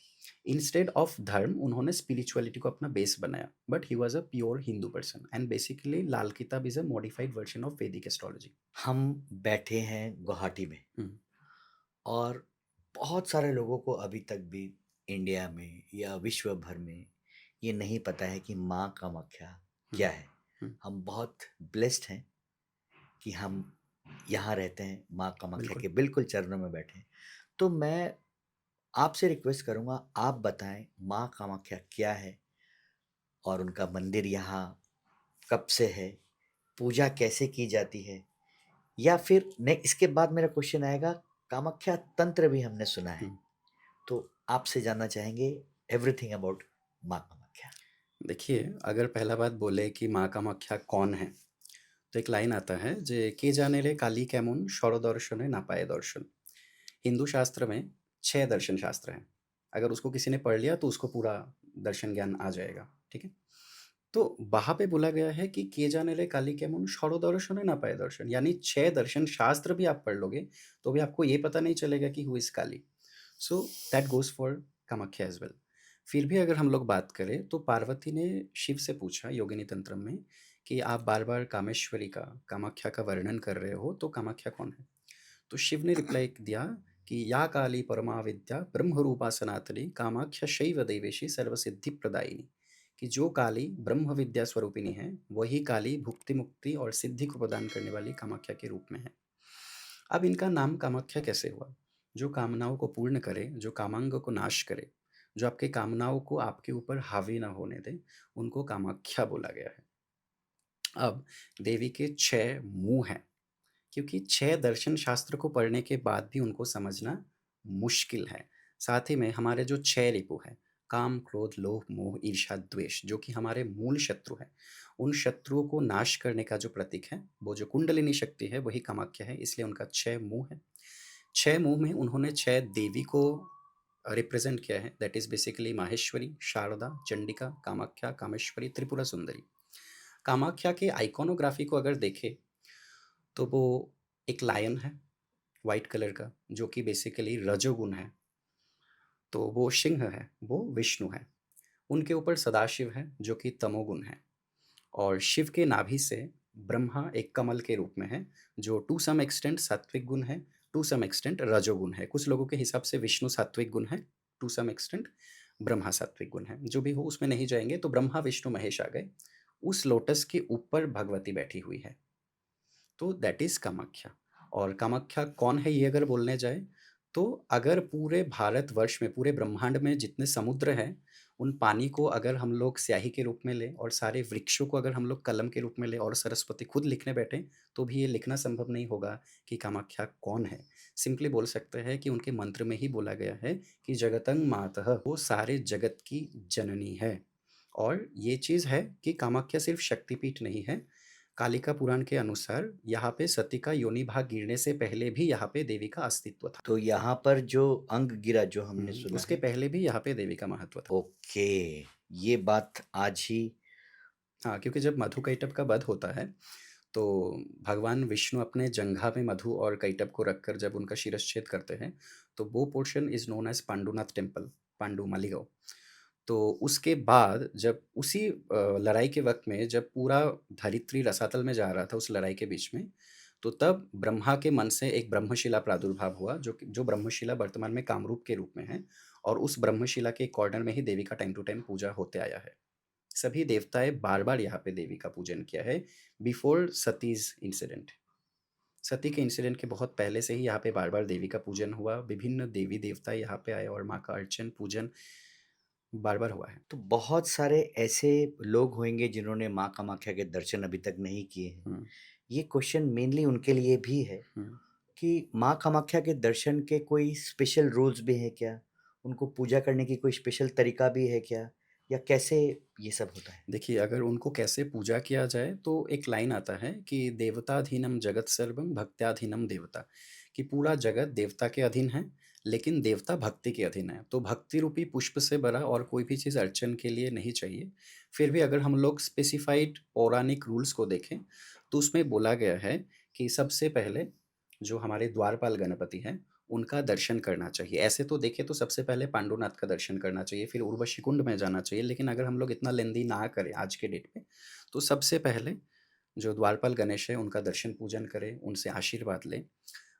इंस्टेड ऑफ धर्म उन्होंने स्पिरिचुअलिटी को अपना बेस बनाया, but he was a pure Hindu person, and basically Lal Kitab is a modified version of Vedic astrology. हम बैठे हैं गुवाहाटी में हुँ, और बहुत सारे लोगों को अभी तक भी इंडिया में या विश्व भर में ये नहीं पता है कि माँ कामाख्या हुँ, क्या है। हुँ, हम बहुत ब्लेस्ड हैं कि हम यहाँ रहते हैं, माँ कामाख्या बिल्कुल। के बिल्कुल चरणों में बैठे हैं। तो मैं आपसे रिक्वेस्ट करूँगा, आप बताएँ माँ कामाख्या क्या है और उनका मंदिर यहाँ कब से है? पूजा कैसे की जाती है? या फिर ने इसके बाद मेरा क्वेश्चन आएगा, कामाख्या तंत्र भी हमने सुना है, हुँ। तो आपसे जानना चाहेंगे एवरीथिंग अबाउट माँ कामाख्या। देखिए, अगर पहला बात बोले कि माँ कामाख्या कौन है, तो एक लाइन आता है जे "के जाने रे काली केमन षড়দর্শনে ना पाए दर्शन"। हिंदू शास्त्र में 6 दर्शन शास्त्र हैं। अगर उसको किसी ने पढ़ लिया तो उसको पूरा दर्शन ज्ञान आ जाएगा, ठीक है? तो वहाँ पे बोला गया है कि "के जाने रे काली केमन षড়দর্শনে ना पाए दर्शन", यानी 6 दर्शन शास्त्र भी आप पढ़ लोगे, तो भी आपको ये पता नहीं चलेगा कि who is Kali. So that goes for Kamakhya as well. फिर भी अगर हम लोग बात करें तो पार्वती ने शिव से पूछा योगिनी तंत्र में कि आप बार-बार कामेश्वरी का, कामाख्या का वर्णन कर रहे हो, तो कामाख्या कौन है? तो शिव ने रिप्लाई दिया कि "या काली परमा विद्या ब्रह्म रूपा सनातनी कामाख्या शैव देवेशी सर्वसिद्धि प्रदायिनी", कि जो काली ब्रह्म विद्या स्वरूपिणी है, वही काली भुक्ति मुक्ति और सिद्धि को प्रदान करने वाली कामाख्या के रूप में है। अब इनका नाम कामाख्या कैसे हुआ? जो कामनाओं को पूर्ण करे, जो कामांग को नाश करे, जो आपके कामनाओं को आपके ऊपर हावी ना होने दे, उनको कामाख्या बोला गया है। अब देवी के 6 मुँह हैं, क्योंकि 6 दर्शन शास्त्र को पढ़ने के बाद भी उनको समझना मुश्किल है। साथ ही में हमारे जो 6 रिपु हैं, काम, क्रोध, लोभ, मोह, ईर्ष्या, द्वेष, जो कि हमारे मूल शत्रु हैं, उन शत्रुओं को नाश करने का जो प्रतीक है, वो जो कुंडलिनी शक्ति है, वही कामाख्या है, इसलिए उनका 6 मुँह है। 6 मुँह में उन्होंने 6 देवी को रिप्रेज़ेंट किया है, that is basically Maheshwari, Sharada, Chandika, Kamakhya, Kameshwari, Tripura Sundari. Kamakhya के आइकोनोग्राफ़ी को अगर देखें, तो वो एक लायन है, व्हाइट कलर का, जो कि बेसिकली रजोगुण है। तो वो सिंह है, वो विष्णु है। उनके ऊपर सदाशिव है, जो कि तमोगुण है। और शिव के नाभि से ब्रह्मा एक कमल के रूप में है, जो टू सम एक्सटेंट सात्विक गुण है, टू सम एक्सटेंट रजोगुण है, कुछ लोगों के हिसाब से विष्णु सात्विक गुण है, टू सम एक्सटेंट ब्रह्मा सात्विक गुण है, जो भी हो उसमें नहीं जाएंगे। तो ब्रह्मा विष्णु महेश आ गए, उस लोटस के ऊपर भगवती बैठी हुई है, तो दैट इज कामाख्या। और कामाख्या कौन है ये अगर बोलने जाए, तो अगर पूरे भारतवर्ष में, पूरे ब्रह्मांड में जितने समुद्र हैं, उन पानी को अगर हम लोग स्याही के रूप में लें और सारे वृक्षों को अगर हम लोग कलम के रूप में लें और सरस्वती खुद लिखने बैठे, तो भी ये लिखना संभव नहीं होगा कि कामाख्या कौन है। सिंपली बोल सकते हैं कि उनके मंत्र में ही बोला गया है कि जगतंग मातः, वो सारे जगत की जननी है। और ये चीज़ है कि कामाख्या सिर्फ शक्तिपीठ नहीं है, कालिका पुराण के अनुसार यहाँ पे सती का योनि भाग गिरने से पहले भी यहाँ पे देवी का अस्तित्व था। तो यहाँ पर जो अंग गिरा जो हमने सुना उसके है, पहले भी यहाँ पे देवी का महत्व था। ओके, ये बात आज ही हाँ, क्योंकि जब मधु कैटभ का वध होता है, तो भगवान विष्णु अपने जंघा में मधु और कैटभ को रखकर जब उनका शिरश्छेद करते हैं, तो वो portion is known as Pandunath temple, Pandu Maligaon. तो उसके बाद जब उसी लड़ाई के वक्त में जब पूरा धरित्री रसातल में जा रहा था उस लड़ाई के बीच में, तो तब ब्रह्मा के मन से एक ब्रह्मशिला प्रादुर्भाव हुआ, जो ब्रह्मशिला वर्तमान में कामरूप के रूप में है। और उस ब्रह्मशिला के कॉर्नर में ही देवी का टाइम टू टाइम पूजा होते आया है। सभी देवताएं बार बार यहाँ पे देवी का पूजन किया है बिफोर सतीज इंसिडेंट। सती के इंसिडेंट के बहुत पहले से ही यहाँ पे बार बार देवी का पूजन हुआ, विभिन्न देवी देवता यहाँ पे आए और माँ का अर्चन पूजन बार बार हुआ है। तो बहुत सारे ऐसे लोग होंगे जिन्होंने माँ कामाख्या के दर्शन अभी तक नहीं किए हैं। हम्म, ये क्वेश्चन मेनली उनके लिए भी है हम्म। कि माँ कामाख्या के दर्शन के कोई स्पेशल रूल्स भी है क्या? उनको पूजा करने की कोई स्पेशल तरीका भी है क्या? या कैसे ये सब होता है? देखिए, अगर उनको कैसे पूजा किया जाए तो एक लाइन आता है कि देवताधीनम जगत सर्वम भक्त्याधीनम देवता, कि पूरा जगत देवता के अधीन है, लेकिन देवता भक्ति के अधीन है। तो भक्ति रूपी पुष्प से बड़ा और कोई भी चीज़ अर्चन के लिए नहीं चाहिए। फिर भी अगर हम लोग स्पेसिफाइड पौराणिक रूल्स को देखें, तो उसमें बोला गया है कि सबसे पहले जो हमारे द्वारपाल गणपति हैं, उनका दर्शन करना चाहिए। ऐसे तो देखें तो सबसे पहले पांडुनाथ का दर्शन करना चाहिए, फिर उर्वशी कुंड में जाना चाहिए, लेकिन अगर हम लोग इतना लेंदी ना करें आज के डेट में, तो सबसे पहले जो द्वारपाल गणेश है उनका दर्शन पूजन करें, उनसे आशीर्वाद लें।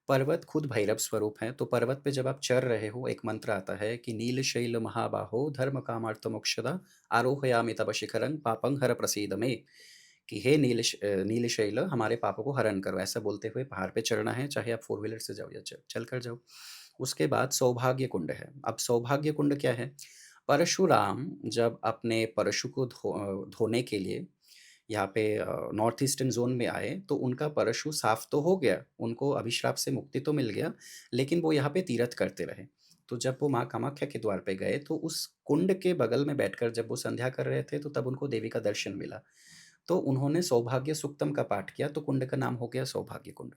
पर्वत खुद भैरव स्वरूप है, तो पर्वत पे जब आप चढ़ रहे हो, एक मंत्र आता है कि नील शैल महाबाहो धर्म कामार्थ मोक्षदा आरोहयामि तव शिखरं पापं हर प्रसीद में, कि हे नील शैल हमारे पापों को हरण करो, ऐसा बोलते हुए पहाड़ पे चढ़ना है, चाहे आप फोर व्हीलर से जाओ या चल कर जाओ। उसके बाद सौभाग्य कुंड है। अब सौभाग्य कुंड क्या है? परशुराम जब अपने परशु को धोने के लिए यहाँ पे नॉर्थ ईस्टर्न जोन में आए, तो उनका परशु साफ तो हो गया, उनको अभिश्राप से मुक्ति तो मिल गया, लेकिन वो यहाँ पे तीर्थ करते रहे। तो जब वो माँ कामाख्या के द्वार पे गए, तो उस कुंड के बगल में बैठकर जब वो संध्या कर रहे थे, तो तब उनको देवी का दर्शन मिला। तो उन्होंने सौभाग्य सूक्तम का पाठ किया, तो कुंड का नाम हो गया सौभाग्य कुंड।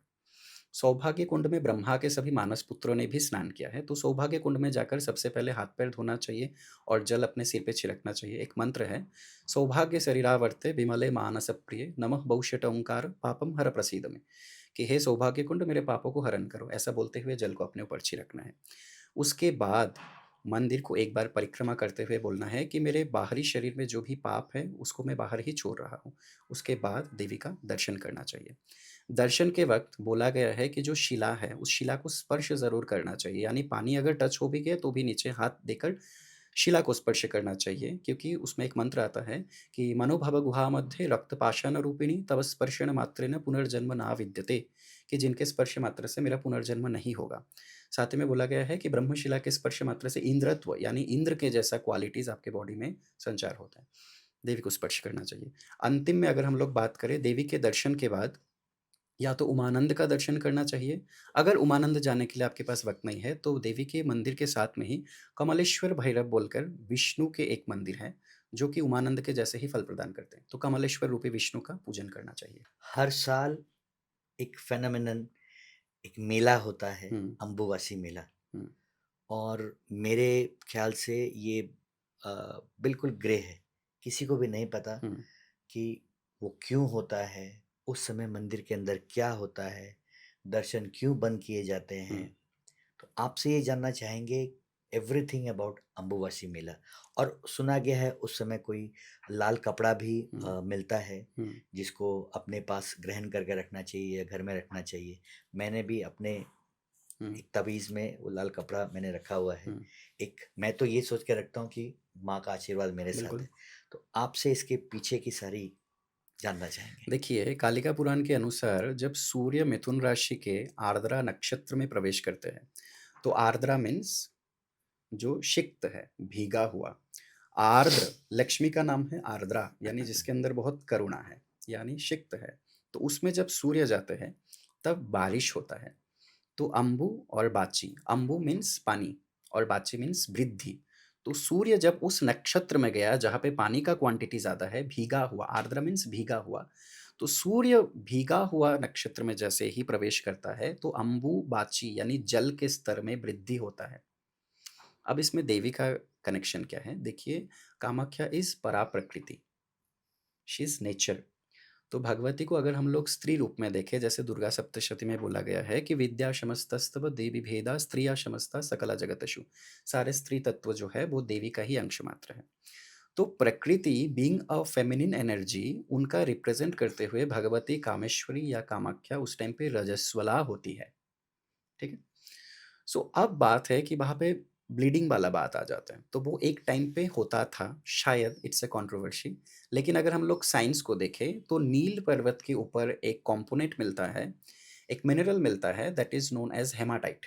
सौभाग्य कुंड में ब्रह्मा के सभी मानस पुत्रों ने भी स्नान किया है। तो सौभाग्य कुंड में जाकर सबसे पहले हाथ पैर धोना चाहिए और जल अपने सिर पे छिड़कना चाहिए। एक मंत्र है, सौभाग्य शरीरावर्ते विमले मानस प्रिय नमः बहुशट ओंकार पापम हर प्रसीद में, कि हे सौभाग्य कुंड मेरे पापों को हरण करो, ऐसा बोलते हुए जल को अपने ऊपर छिड़कना है। उसके बाद मंदिर को एक बार परिक्रमा करते हुए बोलना है कि मेरे बाहरी शरीर में जो भी पाप है उसको मैं बाहर ही छोड़ रहा हूँ। उसके बाद देवी का दर्शन करना चाहिए। दर्शन के वक्त बोला गया है कि जो शिला है उस शिला को स्पर्श जरूर करना चाहिए, यानी पानी अगर टच हो भी गया तो भी नीचे हाथ देकर शिला को स्पर्श करना चाहिए, क्योंकि उसमें एक मंत्र आता है कि मनोभव गुहा मध्य रक्त पाषाण रूपिणी तव स्पर्शन मात्रेन पुनर्जन्म ना विद्यते, कि जिनके स्पर्श मात्र से मेरा पुनर्जन्म नहीं होगा। साथ ही में बोला गया है कि ब्रह्मशिला के स्पर्श मात्र से इंद्रत्व यानी इंद्र के जैसा क्वालिटीज आपके बॉडी में संचार होता है। देवी को स्पर्श करना चाहिए। अंतिम में अगर हम लोग बात करें, देवी के दर्शन के बाद या तो उमानंद का दर्शन करना चाहिए। अगर उमानंद जाने के लिए आपके पास वक्त नहीं है, तो देवी के मंदिर के साथ में ही कमलेश्वर भैरव बोलकर विष्णु के एक मंदिर है, जो कि उमानंद के जैसे ही फल प्रदान करते हैं। तो कमलेश्वर रूपी विष्णु का पूजन करना चाहिए। हर साल एक फेनोमेनन, एक मेला होता है, हम्म, अम्बुवासी मेला। हम्म, और मेरे ख्याल से ये बिल्कुल ग्रे है, किसी को भी नहीं पता हम्म, कि वो क्यों होता है, उस समय मंदिर के अंदर क्या होता है, दर्शन क्यों बंद किए जाते हैं। हम्म, तो आपसे ये जानना चाहेंगे एवरीथिंग अबाउट अम्बुवासी मेला। और सुना गया है उस समय कोई लाल कपड़ा भी हम्म, मिलता है, हम्म, जिसको अपने पास ग्रहण करके रखना चाहिए या घर में रखना चाहिए। मैंने भी अपने हुँ, एक तवीज़ में वो लाल कपड़ा मैंने रखा हुआ है। हुँ, एक मैं तो ये सोच के रखता हूँ कि माँ का आशीर्वाद मेरे साथ बिल्कुल। है। तो आपसे इसके पीछे की सारी जानना चाहेंगे। देखिए, कालिका पुराण के अनुसार जब सूर्य मिथुन राशि के आर्द्रा नक्षत्र में प्रवेश करते हैं, तो आर्द्रा मीन्स जो सिक्त है, भीगा हुआ। आर्द्र लक्ष्मी का नाम है आर्द्रा, यानी जिसके अंदर बहुत करुणा है, यानी सिक्त है। तो उसमें जब सूर्य जाते हैं, तब बारिश होता है। तो अम्बु और बाची, अम्बु मीन्स पानी और बाची मीन्स वृद्धि। तो सूर्य जब उस नक्षत्र में गया जहाँ पे पानी का क्वांटिटी ज़्यादा है, भीगा हुआ, आर्द्र मीन्स भीगा हुआ। तो सूर्य भीगा हुआ नक्षत्र में जैसे ही प्रवेश करता है, तो अम्बु बाची यानी जल के स्तर में वृद्धि होता है। अब इसमें देवी का कनेक्शन क्या है? देखिए, कामाख्या इज़ परा प्रकृति, शी इज़ नेचर। तो भगवती को अगर हम लोग स्त्री रूप में देखें, जैसे दुर्गा सप्तशती में बोला गया है कि विद्या शमस्तस्तव देवी भेदा स्त्रिया शमस्ता सकला जगतशु। सारे स्त्री तत्व जो है वो देवी का ही अंश मात्र है। तो प्रकृति बीइंग अ फेमिनिन एनर्जी, उनका रिप्रेजेंट करते हुए भगवती कामेश्वरी या कामाख्या उस टाइम पे रजस्वला होती है। ठीक है। सो अब बात है कि वहाँ पे ब्लीडिंग वाला बात आ जाता है, तो वो एक टाइम पे होता था, शायद इट्स अ कंट्रोवर्सी। लेकिन अगर हम लोग साइंस को देखें, तो नील पर्वत के ऊपर एक कंपोनेंट मिलता है, एक मिनरल मिलता है that is known as hematite.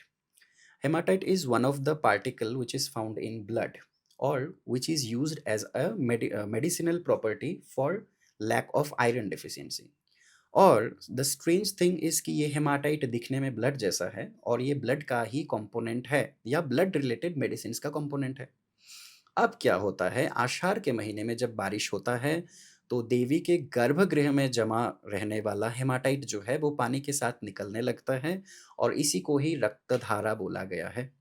Hematite is one of the particle which is found in blood और which is used as a medicinal property for lack of iron deficiency. और द स्ट्रेंज थिंग इज कि ये haematite दिखने में blood जैसा है और ये ब्लड का ही कंपोनेंट है या ब्लड रिलेटेड मेडिसिन का कंपोनेंट है। अब क्या होता है, आषाढ़ के महीने में जब बारिश होता है, तो देवी के गर्भगृह में जमा रहने वाला हेमाटाइट जो है वो पानी के साथ निकलने लगता है और इसी को ही रक्तधारा बोला गया है।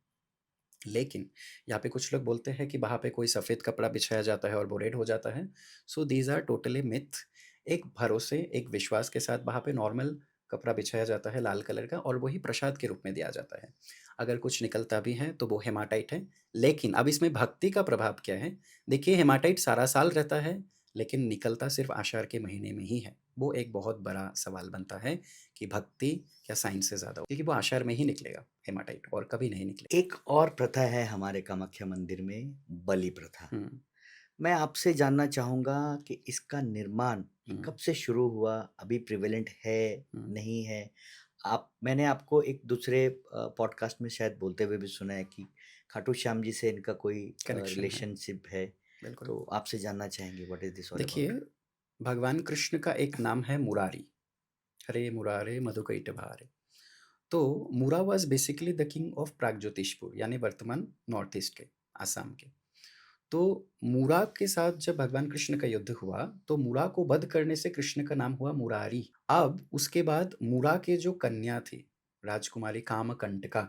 लेकिन यहाँ पे कुछ लोग बोलते हैं कि वहाँ पे कोई सफ़ेद कपड़ा बिछाया जाता है और वो रेड हो जाता है। सो दीज़ आर टोटली मिथ। एक भरोसे, एक विश्वास के साथ वहाँ पे नॉर्मल कपड़ा बिछाया जाता है लाल कलर का और वही प्रसाद के रूप में दिया जाता है। अगर कुछ निकलता भी है तो वो हेमाटाइट है। लेकिन अब इसमें भक्ति का प्रभाव क्या है? देखिए, हेमाटाइट सारा साल रहता है, लेकिन निकलता सिर्फ़ आषाढ़ के महीने में ही है। वो एक बहुत बड़ा सवाल बनता है कि भक्ति क्या साइंस से ज़्यादा हो? क्योंकि वो आषाढ़ में ही निकलेगा हेमाटाइट और कभी नहीं निकलेगा। एक और प्रथा है हमारे कामाख्या मंदिर में, बलि प्रथा। हुँ, मैं आपसे जानना चाहूँगा कि इसका निर्माण ये हुँ, कब से शुरू हुआ? अभी प्रिवेलेंट है, हुँ। नहीं है? मैंने आपको एक दूसरे पॉडकास्ट में शायद बोलते हुए भी सुना है कि खाटू श्याम जी से इनका कोई कनेक्शन है, रिलेशनशिप है। बिल्कुल। तो आपसे जानना चाहेंगे व्हाट इज़ दिस ऑल देखिए, अबाउट? भगवान कृष्ण का एक नाम है मुरारी, हरे मुरारे मधुकैटभारे। तो मुरा was basically the king of Pragjyotishpur, यानी वर्तमान नॉर्थ ईस्ट के, आसाम के। तो मुरा के साथ जब भगवान कृष्ण का युद्ध हुआ, तो मुरा को वध करने से कृष्ण का नाम हुआ मुरारी। अब उसके बाद मुरा के जो कन्या थी, राजकुमारी कामकंटका,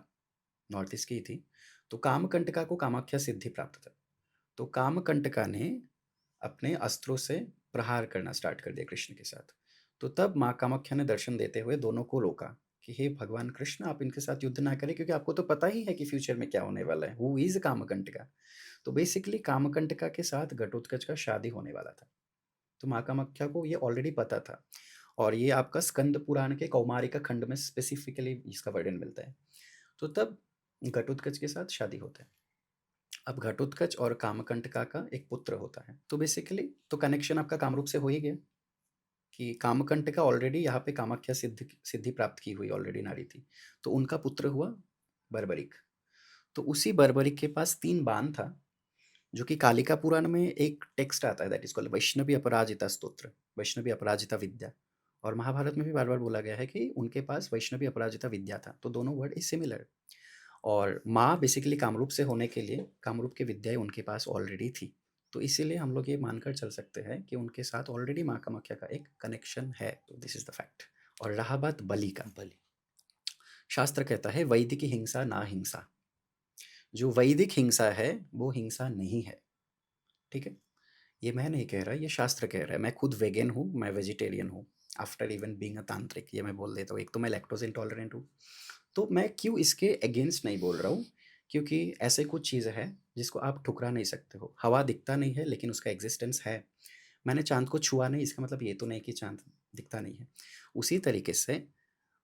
नॉर्थ ईस्ट की ही थी। तो कामकंटका को कामाख्या सिद्धि प्राप्त था। तो कामकंटका ने अपने अस्त्रों से प्रहार करना स्टार्ट कर दिया कृष्ण के साथ। तो तब माँ कामाख्या ने दर्शन देते हुए दोनों को रोका कि हे भगवान कृष्ण, आप इनके साथ युद्ध ना करें, क्योंकि आपको तो पता ही है कि फ्यूचर में क्या होने वाला है। Who is Kamkantaka? तो बेसिकली कामकंटका के साथ घटोत्कच का शादी होने वाला था। तो माँ कामाख्या को ये ऑलरेडी पता था और ये आपका स्कंद पुराण के कौमारिका खंड में स्पेसिफिकली इसका वर्णन मिलता है। तो तब घटोत्कच के साथ शादी होता है। अब घटोत्कच और कामकंटका का एक पुत्र होता है। तो बेसिकली तो कनेक्शन आपका कामरूप से हो ही गया कि कामकंटका ऑलरेडी यहाँ पे कामाख्या सिद्धि सिद्धि प्राप्त की हुई ऑलरेडी नारी थी। तो उनका पुत्र हुआ बर्बरिक। तो उसी बर्बरिक के पास 3 बाण था, जो कि कालिका पुराण में एक टेक्स्ट आता है दैट इज कॉल्ड वैष्णवी अपराजिता स्तोत्र, वैष्णवी अपराजिता विद्या। और महाभारत में भी बार-बार बोला गया है कि उनके पास वैष्णवी अपराजिता विद्या था। तो दोनों वर्ड इज सिमिलर। और माँ बेसिकली कामरूप से होने के लिए कामरूप की विद्याएँ उनके पास ऑलरेडी थी। तो इसीलिए हम लोग ये मानकर चल सकते हैं कि उनके साथ ऑलरेडी माँ कामाख्या का एक कनेक्शन है। तो दिस इज़ द फैक्ट। और रहा बात बलि का, बलि। शास्त्र कहता है वैदिक हिंसा ना हिंसा। जो वैदिक हिंसा है, वो हिंसा नहीं है, ठीक है? ये मैं नहीं कह रहा, ये शास्त्र कह रहा है। मैं खुद वेगन हूँ, मैं वेजिटेरियन हूँ, आफ्टर इवन बीइंग अ तांत्रिक, ये मैं बोल देता हूँ। एक तो मैं लैक्टोज़ इंटॉलरेंट हूँ। तो मैं क्यों इसके अगेंस्ट नहीं बोल रहा हूँ, क्योंकि ऐसे कुछ चीज़ है जिसको आप ठुकरा नहीं सकते हो। हवा दिखता नहीं है लेकिन उसका एग्जिस्टेंस है। मैंने चाँद को छुआ नहीं, इसका मतलब ये तो नहीं कि चाँद दिखता नहीं है। उसी तरीके से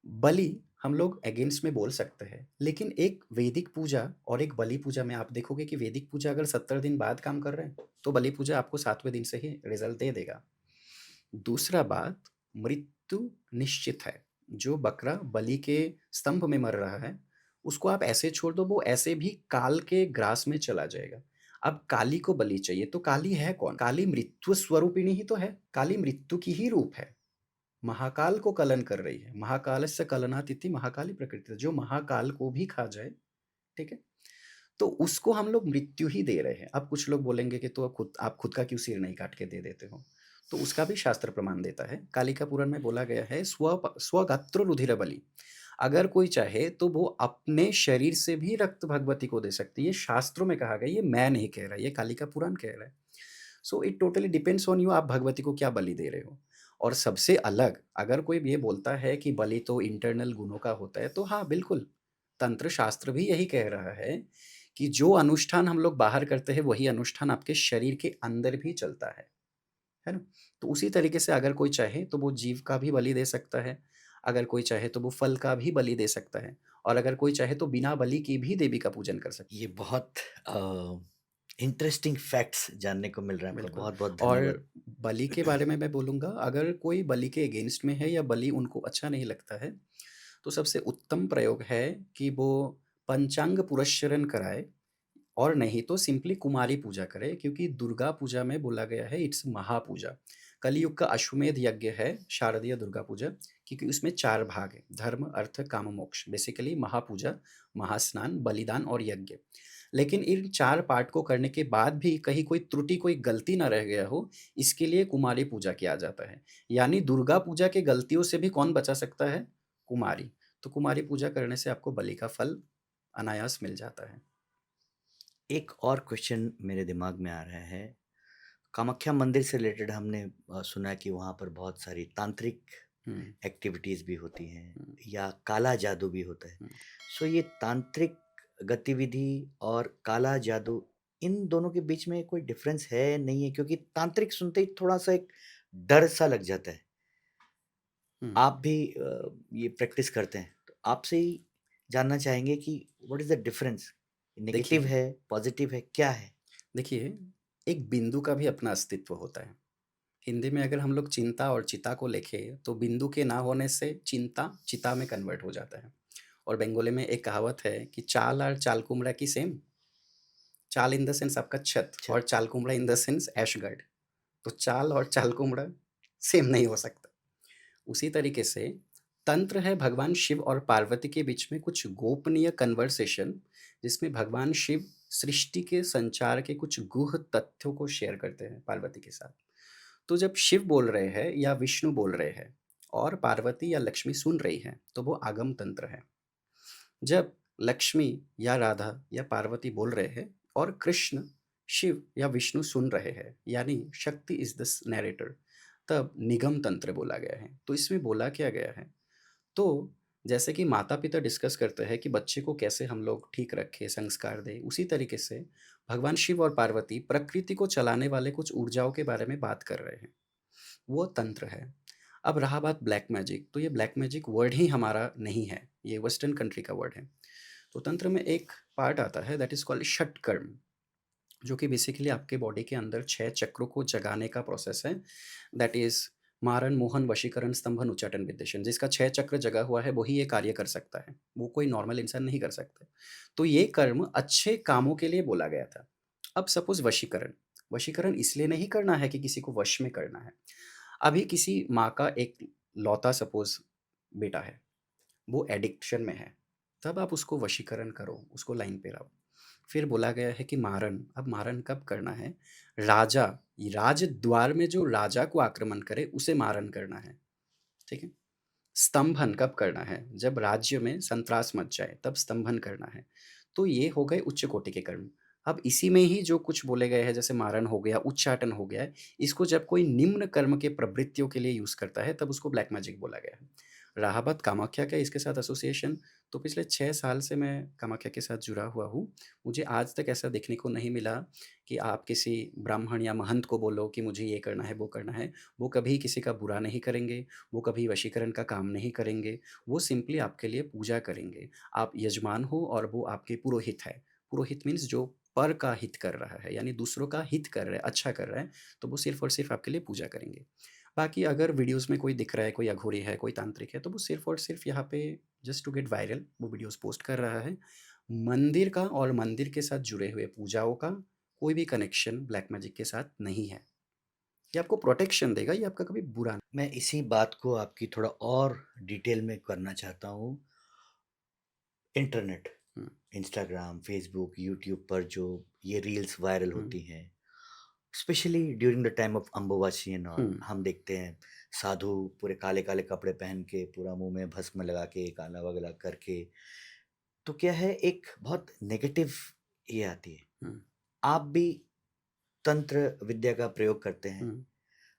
बलि हम लोग अगेंस्ट में बोल सकते हैं, लेकिन एक वैदिक पूजा और एक बलि पूजा में आप देखोगे कि वैदिक पूजा अगर 70 दिन बाद काम कर रहे हैं, तो बलि पूजा आपको 7वें दिन से ही रिजल्ट दे देगा। दूसरा बात, मृत्यु निश्चित है। जो बकरा बलि के स्तंभ में मर रहा है, उसको आप ऐसे छोड़ दो, वो ऐसे भी काल के ग्रास में चला जाएगा। अब काली को बलि चाहिए, तो काली है कौन? काली मृत्यु स्वरूपिणी ही तो है, काली मृत्यु की ही रूप है। महाकाल को कलन कर रही है, महाकालस्य कलनातिथि महाकाली प्रकृति, जो महाकाल को भी खा जाए, ठीक है? तो उसको हम लोग मृत्यु ही दे रहे हैं। अब कुछ लोग बोलेंगे कि तो आप खुद का क्यों सिर नहीं काट के दे देते हो? तो उसका भी शास्त्र प्रमाण देता है। कालिका पुराण में बोला गया है, स्वगात्र रुधिर बलि। अगर कोई चाहे तो वो अपने शरीर से भी रक्त भगवती को दे सकती है। शास्त्रों में कहा गया, ये मैं नहीं कह रहा, ये कालिका पुराण कह रहा है। So it totally depends on you, आप भगवती को क्या बलि दे रहे हो। और सबसे अलग, अगर कोई ये बोलता है कि बलि तो इंटरनल गुणों का होता है, तो हाँ बिल्कुल, तंत्र शास्त्र भी यही कह रहा है कि जो अनुष्ठान हम लोग बाहर करते हैं, वही अनुष्ठान आपके शरीर के अंदर भी चलता है ना? तो उसी तरीके से अगर कोई चाहे तो वो जीव का भी बलि दे सकता है, अगर कोई चाहे तो वो फल का भी बलि दे सकता है, और अगर कोई चाहे तो बिना बलि की भी देवी का पूजन कर सकता ये बहुत इंटरेस्टिंग फैक्ट्स जानने को मिल रहा है। है आपका, बिल्कुल। बहुत बहुत धन्यवाद। और बलि के बारे में मैं बोलूँगा, अगर कोई बलि के अगेंस्ट में है या बलि उनको अच्छा नहीं लगता है, तो सबसे उत्तम प्रयोग है कि वो पंचांग पुरस्चरण कराए, और नहीं तो सिंपली कुमारी पूजा करे, क्योंकि दुर्गा पूजा में बोला गया है इट्स महापूजा। कलयुग का अश्वमेध यज्ञ है शारदीय दुर्गा पूजा, क्योंकि उसमें 4 भाग है, धर्म अर्थ काम मोक्ष, बेसिकली महापूजा, महास्नान, बलिदान और यज्ञ। लेकिन इन 4 पार्ट को करने के बाद भी कहीं कोई त्रुटि, कोई गलती ना रह गया हो, इसके लिए कुमारी पूजा किया जाता है। यानी दुर्गा पूजा के गलतियों से भी कौन बचा सकता है? कुमारी। तो कुमारी पूजा करने से आपको बलि का फल अनायास मिल जाता है। एक और क्वेश्चन मेरे दिमाग में आ रहा है, कामाख्या मंदिर से रिलेटेड हमने सुना कि वहाँ पर बहुत सारी तांत्रिक हम्म, एक्टिविटीज़ भी होती हैं हम्म, या काला जादू भी होता है। हम्म। सो ये तांत्रिक गतिविधि और काला जादू, इन दोनों के बीच में कोई डिफरेंस है नहीं है? क्योंकि तांत्रिक सुनते ही थोड़ा सा एक डर सा लग जाता है। हम्म। आप भी ये प्रैक्टिस करते हैं, तो आपसे ही जानना चाहेंगे कि what is the difference? Negative देखिए है, पॉजिटिव है, क्या है? देखिए, एक बिंदु का भी अपना अस्तित्व होता है। हिंदी में अगर हम लोग चिंता और चिता को लिखें, तो बिंदु के ना होने से चिंता चिता में कन्वर्ट हो जाता है। और बंगाली में एक कहावत है कि चाल और चाल कुमड़ा की सेम। चाल इन द सेंस आपका छत, अच्छा, और चाल कुमड़ा इन द सेंस ऐशगढ़। तो चाल और चाल कुमड़ा सेम नहीं हो सकता। उसी तरीके से तंत्र है भगवान शिव और पार्वती के बीच में कुछ गोपनीय कन्वर्सेशन, जिसमें भगवान शिव सृष्टि के संचार के कुछ गुह तथ्यों को शेयर करते हैं पार्वती के साथ। तो जब शिव बोल रहे हैं या विष्णु बोल रहे हैं और पार्वती या लक्ष्मी सुन रही है, तो वो आगम तंत्र है। जब लक्ष्मी या राधा या पार्वती बोल रहे हैं और कृष्ण, शिव या विष्णु सुन रहे हैं, यानी शक्ति इज द नैरेटर, तब निगम तंत्र बोला गया है। तो इसमें बोला क्या गया है, तो जैसे कि माता पिता डिस्कस करते हैं कि बच्चे को कैसे हम लोग ठीक रखें, संस्कार दें, उसी तरीके से भगवान शिव और पार्वती प्रकृति को चलाने वाले कुछ ऊर्जाओं के बारे में बात कर रहे हैं। वो तंत्र है। अब रहा बात ब्लैक मैजिक, तो ये ब्लैक मैजिक वर्ड ही हमारा नहीं है, ये वेस्टर्न कंट्री का वर्ड है। तो तंत्र में एक पार्ट आता है दैट इज कॉल्ड षटकर्म, जो कि बेसिकली आपके बॉडी के अंदर 6 चक्रों को जगाने का प्रोसेस है। दैट इज मारण, मोहन, वशीकरण, स्तंभन, उच्चाटन, विद्वेषण। जिसका 6 चक्र जगा हुआ है वही ये कार्य कर सकता है, वो कोई नॉर्मल इंसान नहीं कर सकता। तो ये कर्म अच्छे कामों के लिए बोला गया था। अब सपोज वशीकरण, वशीकरण इसलिए नहीं करना है कि किसी को वश में करना है। अभी किसी माँ का एक लौता सपोज बेटा है, वो एडिक्शन में है, तब आप उसको वशीकरण करो, उसको लाइन पे लाओ। फिर बोला गया है कि मारन, अब मारन कब करना है? राजा, राजद्वार में जो राजा को आक्रमण करे उसे मारन करना है, ठीक है। स्तंभन कब करना है? जब राज्य में संत्रास मच जाए तब स्तंभन करना है। तो ये हो गए उच्च कोटि के कर्म। अब इसी में ही जो कुछ बोले गए हैं, जैसे मारन हो गया, उच्चाटन हो गया है, इसको जब कोई निम्न कर्म के प्रवृत्तियों के लिए यूज करता है, तब उसको ब्लैक मैजिक बोला गया है। रहाबाद कामाख्या का इसके साथ एसोसिएशन, तो पिछले 6 साल से मैं कामाख्या के साथ जुड़ा हुआ हूँ। मुझे आज तक ऐसा देखने को नहीं मिला कि आप किसी ब्राह्मण या महंत को बोलो कि मुझे ये करना है, वो करना है। वो कभी किसी का बुरा नहीं करेंगे, वो कभी वशीकरण का काम नहीं करेंगे, वो सिंपली आपके लिए पूजा करेंगे। आप यजमान हो और वो आपके पुरोहित है। पुरोहित मीन्स जो पर का हित कर रहा है, यानी दूसरों का हित कर रहा है, अच्छा कर रहा है, तो वो सिर्फ़ और सिर्फ़ आपके लिए पूजा करेंगे। बाकी अगर वीडियोज़ में कोई दिख रहा है, कोई अघोरी है, कोई तांत्रिक है, तो वो सिर्फ़ और सिर्फ़ यहाँ पे जस्ट टू गेट वायरल वो वीडियोज़ पोस्ट कर रहा है। मंदिर का और मंदिर के साथ जुड़े हुए पूजाओं का कोई भी कनेक्शन ब्लैक मैजिक के साथ नहीं है। ये आपको प्रोटेक्शन देगा, ये आपका कभी बुरा मैं इसी बात को आपकी थोड़ा और डिटेल में करना चाहता हूँ। इंटरनेट, हुँ, इंस्टाग्राम, फेसबुक, यूट्यूब पर जो ये रील्स वायरल हुँ, होती हैं, specially during the time of Ambubachi and hmm, all, हम देखते हैं साधु पूरे काले-काले कपड़े पहन के, पूरा मुँह में भस्म लगा के, काला वगैरह करके, तो क्या है एक बहुत नेगेटिव ये आती है। हुँ, आप भी तंत्र विद्या का प्रयोग करते हैं, हुँ।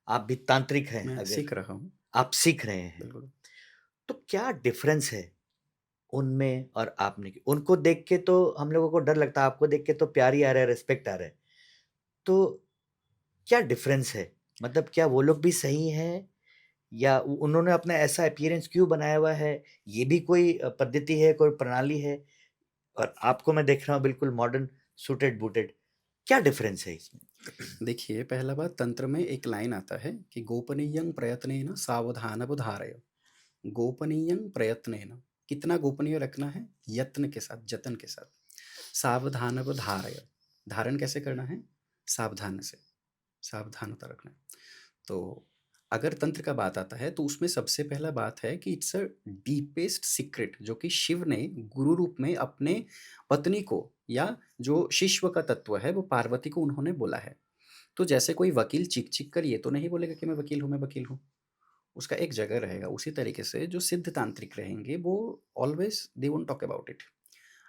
आप भी तांत्रिक हैं मैं अगर सीख रहा हूँ, आप सीख रहे हैं, बिल्कुल। तो क्या डिफ़रेंस है उनमें और आप में? उनको देख के तो हम लोगों को डर लगता है, आपको देख के तो प्यार ही आ रहा है, रिस्पेक्ट आ रहा है। तो क्या डिफ़रेंस है? मतलब क्या वो लोग भी सही हैं या उ उन्होंने अपना ऐसा अपीयरेंस क्यों बनाया हुआ है? ये भी कोई पद्धति है, कोई प्रणाली है और आपको मैं देख रहा हूँ बिल्कुल मॉडर्न सूटेड-बूटेड। क्या डिफ़रेंस है इसमें? देखिए, पहला बात तंत्र में एक लाइन आता है कि गोपनीयं प्रयत्नेन सावधानवधारय। गोपनीयं प्रयत्नेन, कितना गोपनीय रखना है? यत्न के साथ, जतन के साथ। सावधानवधारय, धारण कैसे करना है? सावधान से, सावधानता रखना है। तो अगर तंत्र का बात आता है तो उसमें सबसे पहला बात है कि इट्स अ डीपेस्ट सीक्रेट जो कि शिव ने गुरु रूप में अपने पत्नी को या जो शिश्व का तत्व है वो पार्वती को उन्होंने बोला है। तो जैसे कोई वकील चीख चीख कर ये तो नहीं बोलेगा कि मैं वकील हूँ, मैं वकील हूँ। उसका एक जगह रहेगा। उसी तरीके से जो सिद्ध तांत्रिक रहेंगे वो always they won't talk about it.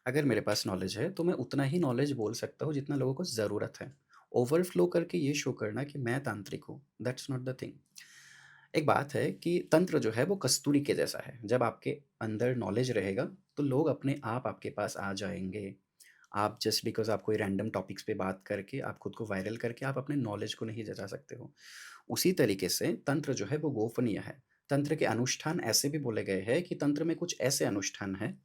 अगर मेरे पास नॉलेज है तो मैं उतना ही नॉलेज बोल सकता हूँ जितना लोगों को ज़रूरत है। ओवरफ्लो करके ये शो करना कि मैं तांत्रिक हूँ, दैट्स नॉट द थिंग। एक बात है कि तंत्र जो है वो कस्तूरी के जैसा है। जब आपके अंदर नॉलेज रहेगा तो लोग अपने आप आपके पास आ जाएँगे। आप जस्ट बिकॉज़ आप कोई रैंडम टॉपिक्स पे बात करके, आप खुद को वायरल करके आप अपने नॉलेज को नहीं जता सकते हो। उसी तरीके से तंत्र जो है वो गोपनीय है। तंत्र के अनुष्ठान ऐसे भी बोले गए हैं कि तंत्र में कुछ ऐसे अनुष्ठान हैं,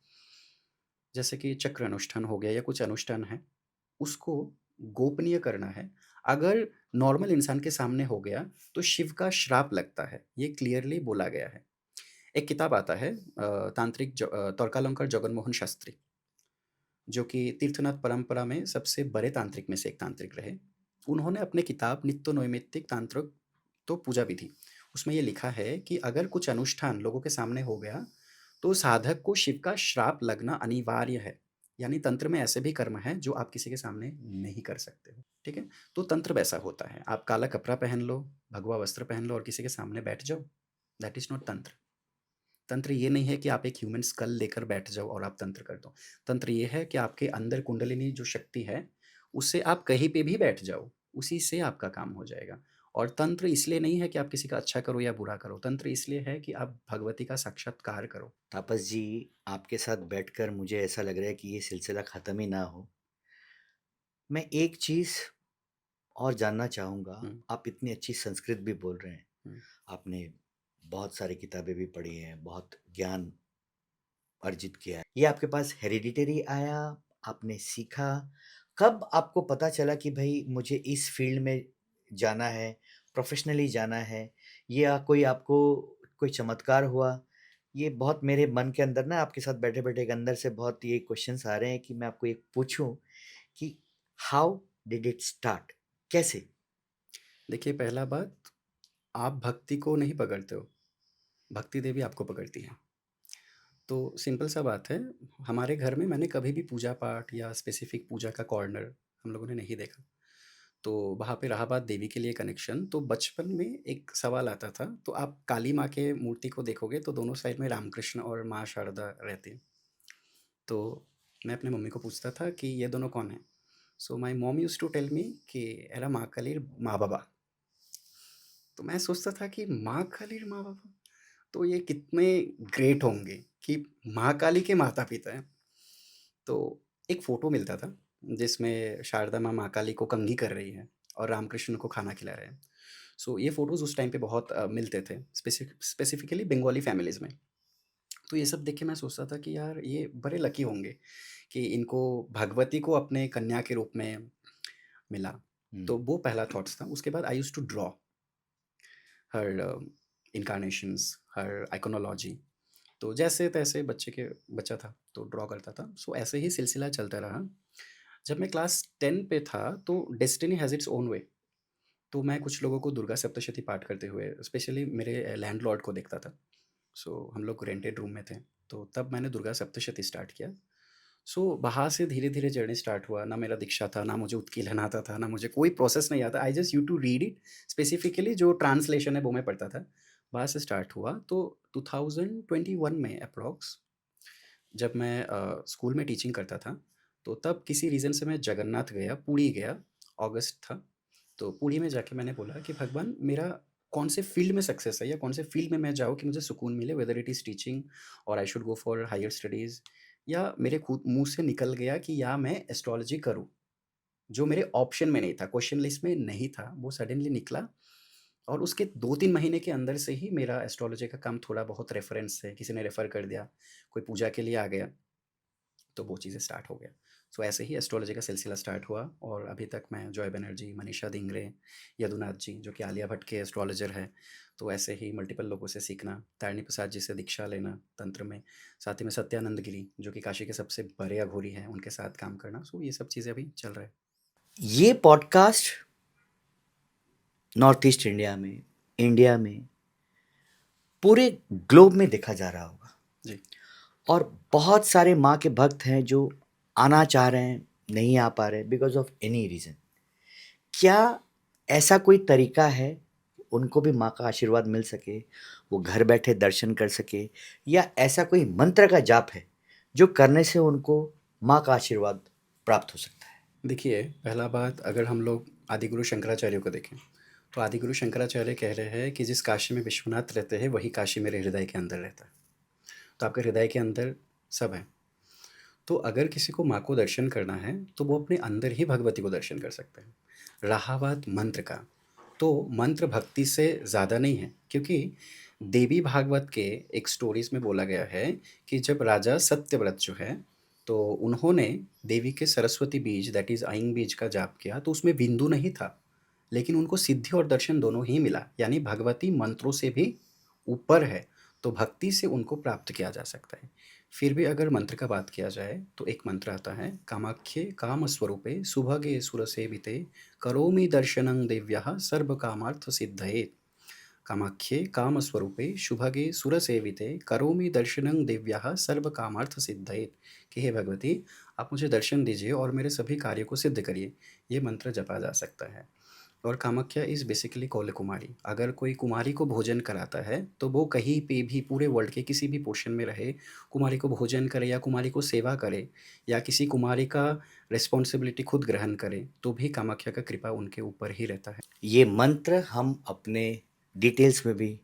जैसे कि चक्र अनुष्ठान हो गया या कुछ अनुष्ठान है, उसको गोपनीय करना है। अगर नॉर्मल इंसान के सामने हो गया, तो शिव का श्राप लगता है। ये क्लियरली बोला गया है। एक किताब आता है तर्कालंकार जगन मोहन शास्त्री, जो कि तीर्थनाथ परंपरा में सबसे बड़े तांत्रिक में से एक तांत्रिक रहे। उन्होंने अपने किताब नित्य नैमित्तिक तांत्रिक तो पूजा विधि, उसमें ये लिखा है कि अगर कुछ अनुष्ठान लोगों के सामने हो गया, तो साधक को शिव का श्राप लगना अनिवार्य है। यानी तंत्र में ऐसे भी कर्म हैं जो आप किसी के सामने नहीं कर सकते हो, ठीक है? तो तंत्र वैसा होता है, आप काला कपड़ा पहन लो, भगवा वस्त्र पहन लो और किसी के सामने बैठ जाओ, दैट इज़ नॉट तंत्र। तंत्र ये नहीं है कि आप एक ह्यूमन स्कल लेकर बैठ जाओ और आप तंत्र कर दो। तंत्र ये है कि आपके अंदर कुंडलिनी जो शक्ति है, उससे आप कहीं पे भी बैठ जाओ, उसी से आपका काम हो जाएगा। और तंत्र इसलिए नहीं है कि आप किसी का अच्छा करो या बुरा करो, तंत्र इसलिए है कि आप भगवती का साक्षात्कार करो। तापस जी, आपके साथ बैठकर मुझे ऐसा लग रहा है कि ये सिलसिला ख़त्म ही ना हो। मैं एक चीज़ और जानना चाहूँगा, हुँ, आप इतनी अच्छी संस्कृत भी बोल रहे हैं, हुँ। आपने बहुत सारी किताबें भी पढ़ी हैं, बहुत ज्ञान अर्जित किया है। ये आपके पास हेरिडिटरी आया, आपने सीखा, कब आपको पता चला कि भई मुझे इस फ़ील्ड में जाना है, प्रोफ़ेशनली जाना है या कोई आपको कोई चमत्कार हुआ? ये बहुत मेरे मन के अंदर ना आपके साथ बैठे-बैठे एक अंदर से बहुत ये क्वेश्चन्स आ रहे हैं कि मैं आपको एक पूछूँ कि हाउ डिड इट स्टार्ट? कैसे? देखिए पहला बात, आप भक्ति को नहीं पकड़ते हो, भक्ति देवी आपको पकड़ती हैं। तो सिंपल सा बात है, हमारे घर में मैंने कभी भी पूजा-पाठ या स्पेसिफ़िक पूजा का कॉर्नर हम लोगों ने नहीं देखा। तो वहाँ पे रहा बात देवी के लिए कनेक्शन, तो बचपन में एक सवाल आता था, तो आप काली माँ के मूर्ति को देखोगे तो दोनों साइड में रामकृष्ण और माँ शारदा रहती हैं। तो मैं अपने मम्मी को पूछता था कि ये दोनों कौन हैं? So my mom used to tell me कि एरा माँ कालीर माँ बाबा। तो मैं सोचता था कि माँ कालीर माँ बाबा? तो ये कितने ग्रेट होंगे कि महाकाली के माता-पिता हैं। तो एक फ़ोटो मिलता था जिसमें शारदा माँ महाकाली को कंघी कर रही हैं और रामकृष्ण को खाना खिला रहे हैं। सो ये फ़ोटोज़ उस टाइम पे बहुत मिलते थे स्पेसिफ़िकली बंगाली फ़ैमिलीज़ में। तो ये सब देख के मैं सोचता था कि यार ये बड़े लकी होंगे कि इनको भगवती को अपने कन्या के रूप में मिला। हुँ। तो वो पहला थॉट्स था। उसके बाद I used to draw her incarnations, her iconology. तो जैसे-तैसे बच्चा था तो ड्रॉ करता था। सो ऐसे ही सिलसिला चलता रहा। जब मैं क्लास 10 पे था तो destiny has its own way. तो मैं कुछ लोगों को दुर्गा सप्तशती पाठ करते हुए स्पेशली मेरे लैंडलॉर्ड को देखता था। सो हम लोग रेंटेड रूम में थे। तो तब मैंने दुर्गा सप्तशती स्टार्ट किया। सो वहाँ से धीरे-धीरे जर्नी स्टार्ट हुआ। ना मेरा दीक्षा था, ना मुझे उत्कीर्णन आता था, ना मुझे कोई प्रोसेस नहीं आता। I just used to read it. Specifically जो ट्रांसलेशन है वो मैं पढ़ता था। वहाँ से स्टार्ट हुआ। तो 2021 में एप्रॉक्स जब मैं स्कूल में टीचिंग करता था, तो तब किसी रीज़न से मैं जगन्नाथ गया, पुरी गया, अगस्त था। तो पुरी में जाके मैंने बोला कि भगवान मेरा कौन से फ़ील्ड में सक्सेस है या कौन से फ़ील्ड में मैं जाऊँ कि मुझे सुकून मिले, वेदर इट इज़ टीचिंग और I should go for higher studies, या मेरे खुद मुँह से निकल गया कि या मैं एस्ट्रोलॉजी करूँ, जो मेरे ऑप्शन में नहीं था, क्वेश्चन लिस्ट में नहीं था, वो सडनली निकला। और उसके 2-3 महीने के अंदर से ही मेरा एस्ट्रोलॉजी का काम थोड़ा बहुत रेफ़रेंस से किसी ने रेफ़र कर दिया, कोई पूजा के लिए आ गया। तो वो चीज़ें स्टार्ट हो गया। सो ऐसे ही एस्ट्रोलॉजी का सिलसिला स्टार्ट हुआ और अभी तक मैं जॉय बनर्जी, मनीषा धिंगरे, यदुनाथ जी जो कि आलिया भट्ट के एस्ट्रोलॉजर हैं, तो ऐसे ही मल्टीपल लोगों से सीखना, तारिणी प्रसाद जी से दीक्षा लेना तंत्र में, साथ ही में सत्यानंद गिरी जो कि काशी के सबसे बड़े अघोरी हैं, उनके साथ काम करना। सो ये सब चीज़ें अभी चल रहा है। ये पॉडकास्ट नॉर्थ ईस्ट इंडिया में, पूरे ग्लोब में देखा जा रहा होगा जी। और बहुत सारे माँ के भक्त हैं जो आना चाह रहे हैं, नहीं आ पा रहे बिकॉज़ ऑफ एनी रीज़न। क्या ऐसा कोई तरीका है, उनको भी माँ का आशीर्वाद मिल सके, वो घर बैठे दर्शन कर सके या ऐसा कोई मंत्र का जाप है, जो करने से उनको माँ का आशीर्वाद प्राप्त हो सकता है? देखिए, पहला बात अगर हम लोग आदिगुरु शंकराचार्य को देखें, तो आदिगुरु शंकराचार्य कह रहे हैं कि जिस काशी में विश्वनाथ रहते हैं, वही काशी मेरे हृदय के अंदर रहता है। तो आपके हृदय के अंदर सब है। तो अगर किसी को माँ को दर्शन करना है, तो वो अपने अंदर ही भगवती को दर्शन कर सकते हैं। रहा बात मंत्र का, तो मंत्र भक्ति से ज़्यादा नहीं है, क्योंकि देवी भागवत के एक स्टोरीज़ में बोला गया है कि जब राजा सत्यव्रत जो है, तो उन्होंने देवी के सरस्वती बीज दैट इज़ आइंग बीज का जाप किया, तो उसमें बिंदु नहीं था, लेकिन उनको सिद्धि और दर्शन दोनों ही मिला। यानी भगवती मंत्रों से भी ऊपर है, तो भक्ति से उनको प्राप्त किया जा सकता है। फिर भी अगर मंत्र का बात किया जाए तो एक मंत्र आता है, कामाख्ये कामस्वरूपे सुभगे सुरसेविते करोमि दर्शनं देव्यः सर्वकामार्थ सिद्धये। कामाख्ये कामस्वरूपे शुभगे सुरसेविते करोमि दर्शनं देव्यः सर्वकामार्थ सिद्धये। कि हे भगवती, आप मुझे दर्शन दीजिए और मेरे सभी कार्यों को सिद्ध करिए। ये मंत्र जपा जा सकता है। और कामाख्या इज़ बेसिकली कौल कुमारी। अगर कोई कुमारी को भोजन कराता है, तो वो कहीं पे भी पूरे वर्ल्ड के किसी भी पोर्शन में रहे, कुमारी को भोजन करे या कुमारी को सेवा करे या किसी कुमारी का रिस्पॉन्सिबिलिटी खुद ग्रहण करे, तो भी कामाख्या का कृपा उनके ऊपर ही रहता है। ये मंत्र हम अपने डिटेल्स में भी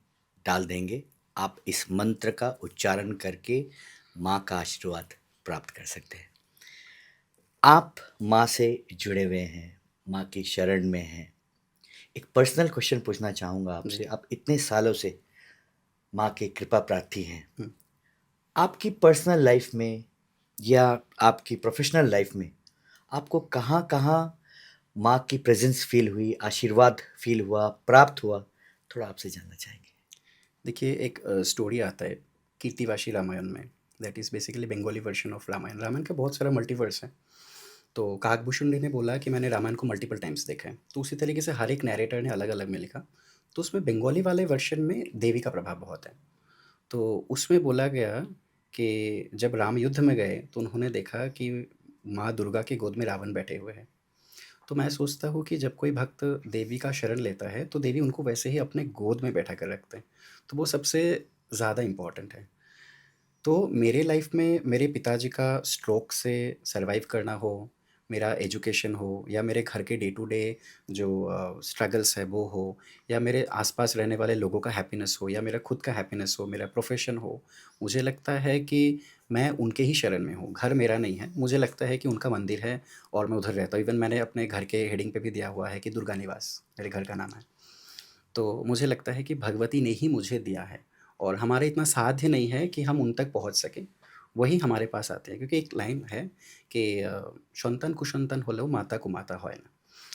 डाल देंगे। आप इस मंत्र का उच्चारण करके माँ का आशीर्वाद प्राप्त कर सकते हैं। आप माँ से जुड़े हुए हैं, माँ की शरण में हैं। एक पर्सनल क्वेश्चन पूछना चाहूँगा आपसे। जी। आप इतने सालों से माँ की कृपा प्रार्थी हैं। हुँ। आपकी पर्सनल लाइफ में या आपकी प्रोफेशनल लाइफ में आपको कहाँ-कहाँ माँ की प्रेज़ेंस फ़ील हुई, आशीर्वाद फ़ील हुआ, प्राप्त हुआ? थोड़ा आपसे जानना चाहेंगे। देखिए, एक स्टोरी आता है कीर्तिवासी रामायण में, that is basically Bengali version of Ramayana. Ramayana का बहुत सारा मल्टीवर्स है। तो काकभूषुंडी ने बोला कि मैंने रामायण को मल्टीपल टाइम्स देखा है। तो उसी तरीके से हर एक नैरेटर ने अलग-अलग में लिखा। तो उसमें बंगाली वाले वर्ज़न में देवी का प्रभाव बहुत है। तो उसमें बोला गया कि जब राम युद्ध में गए, तो उन्होंने देखा कि माँ दुर्गा की गोद में रावण बैठे हुए हैं। तो मैं सोचता हूँ कि जब कोई भक्त देवी का शरण लेता है, तो देवी उनको वैसे ही अपने गोद में बैठा कर रखते हैं। तो वो सबसे ज़्यादा इम्पोर्टेंट है। तो मेरे लाइफ में मेरे पिताजी का स्ट्रोक से सर्वाइव करना हो, मेरा एजुकेशन हो या मेरे घर के डे टू डे जो स्ट्रगल्स है वो हो, या मेरे आसपास रहने वाले लोगों का हैप्पीनेस हो, या मेरा खुद का हैप्पीनेस हो, मेरा प्रोफेशन हो, मुझे लगता है कि मैं उनके ही शरण में हूँ। घर मेरा नहीं है, मुझे लगता है कि उनका मंदिर है और मैं उधर रहता हूँ। इवन मैंने अपने घर के हेडिंग पे भी दिया हुआ है कि दुर्गा निवास मेरे घर का नाम है। तो मुझे लगता है कि भगवती ने ही मुझे दिया है और हमारे इतना साध्य नहीं है कि हम उन तक पहुँच सकें, वही हमारे पास आते हैं। क्योंकि एक लाइन है कि "सन्तान कुसंतान होलेও माता कुमाता হয় ना"।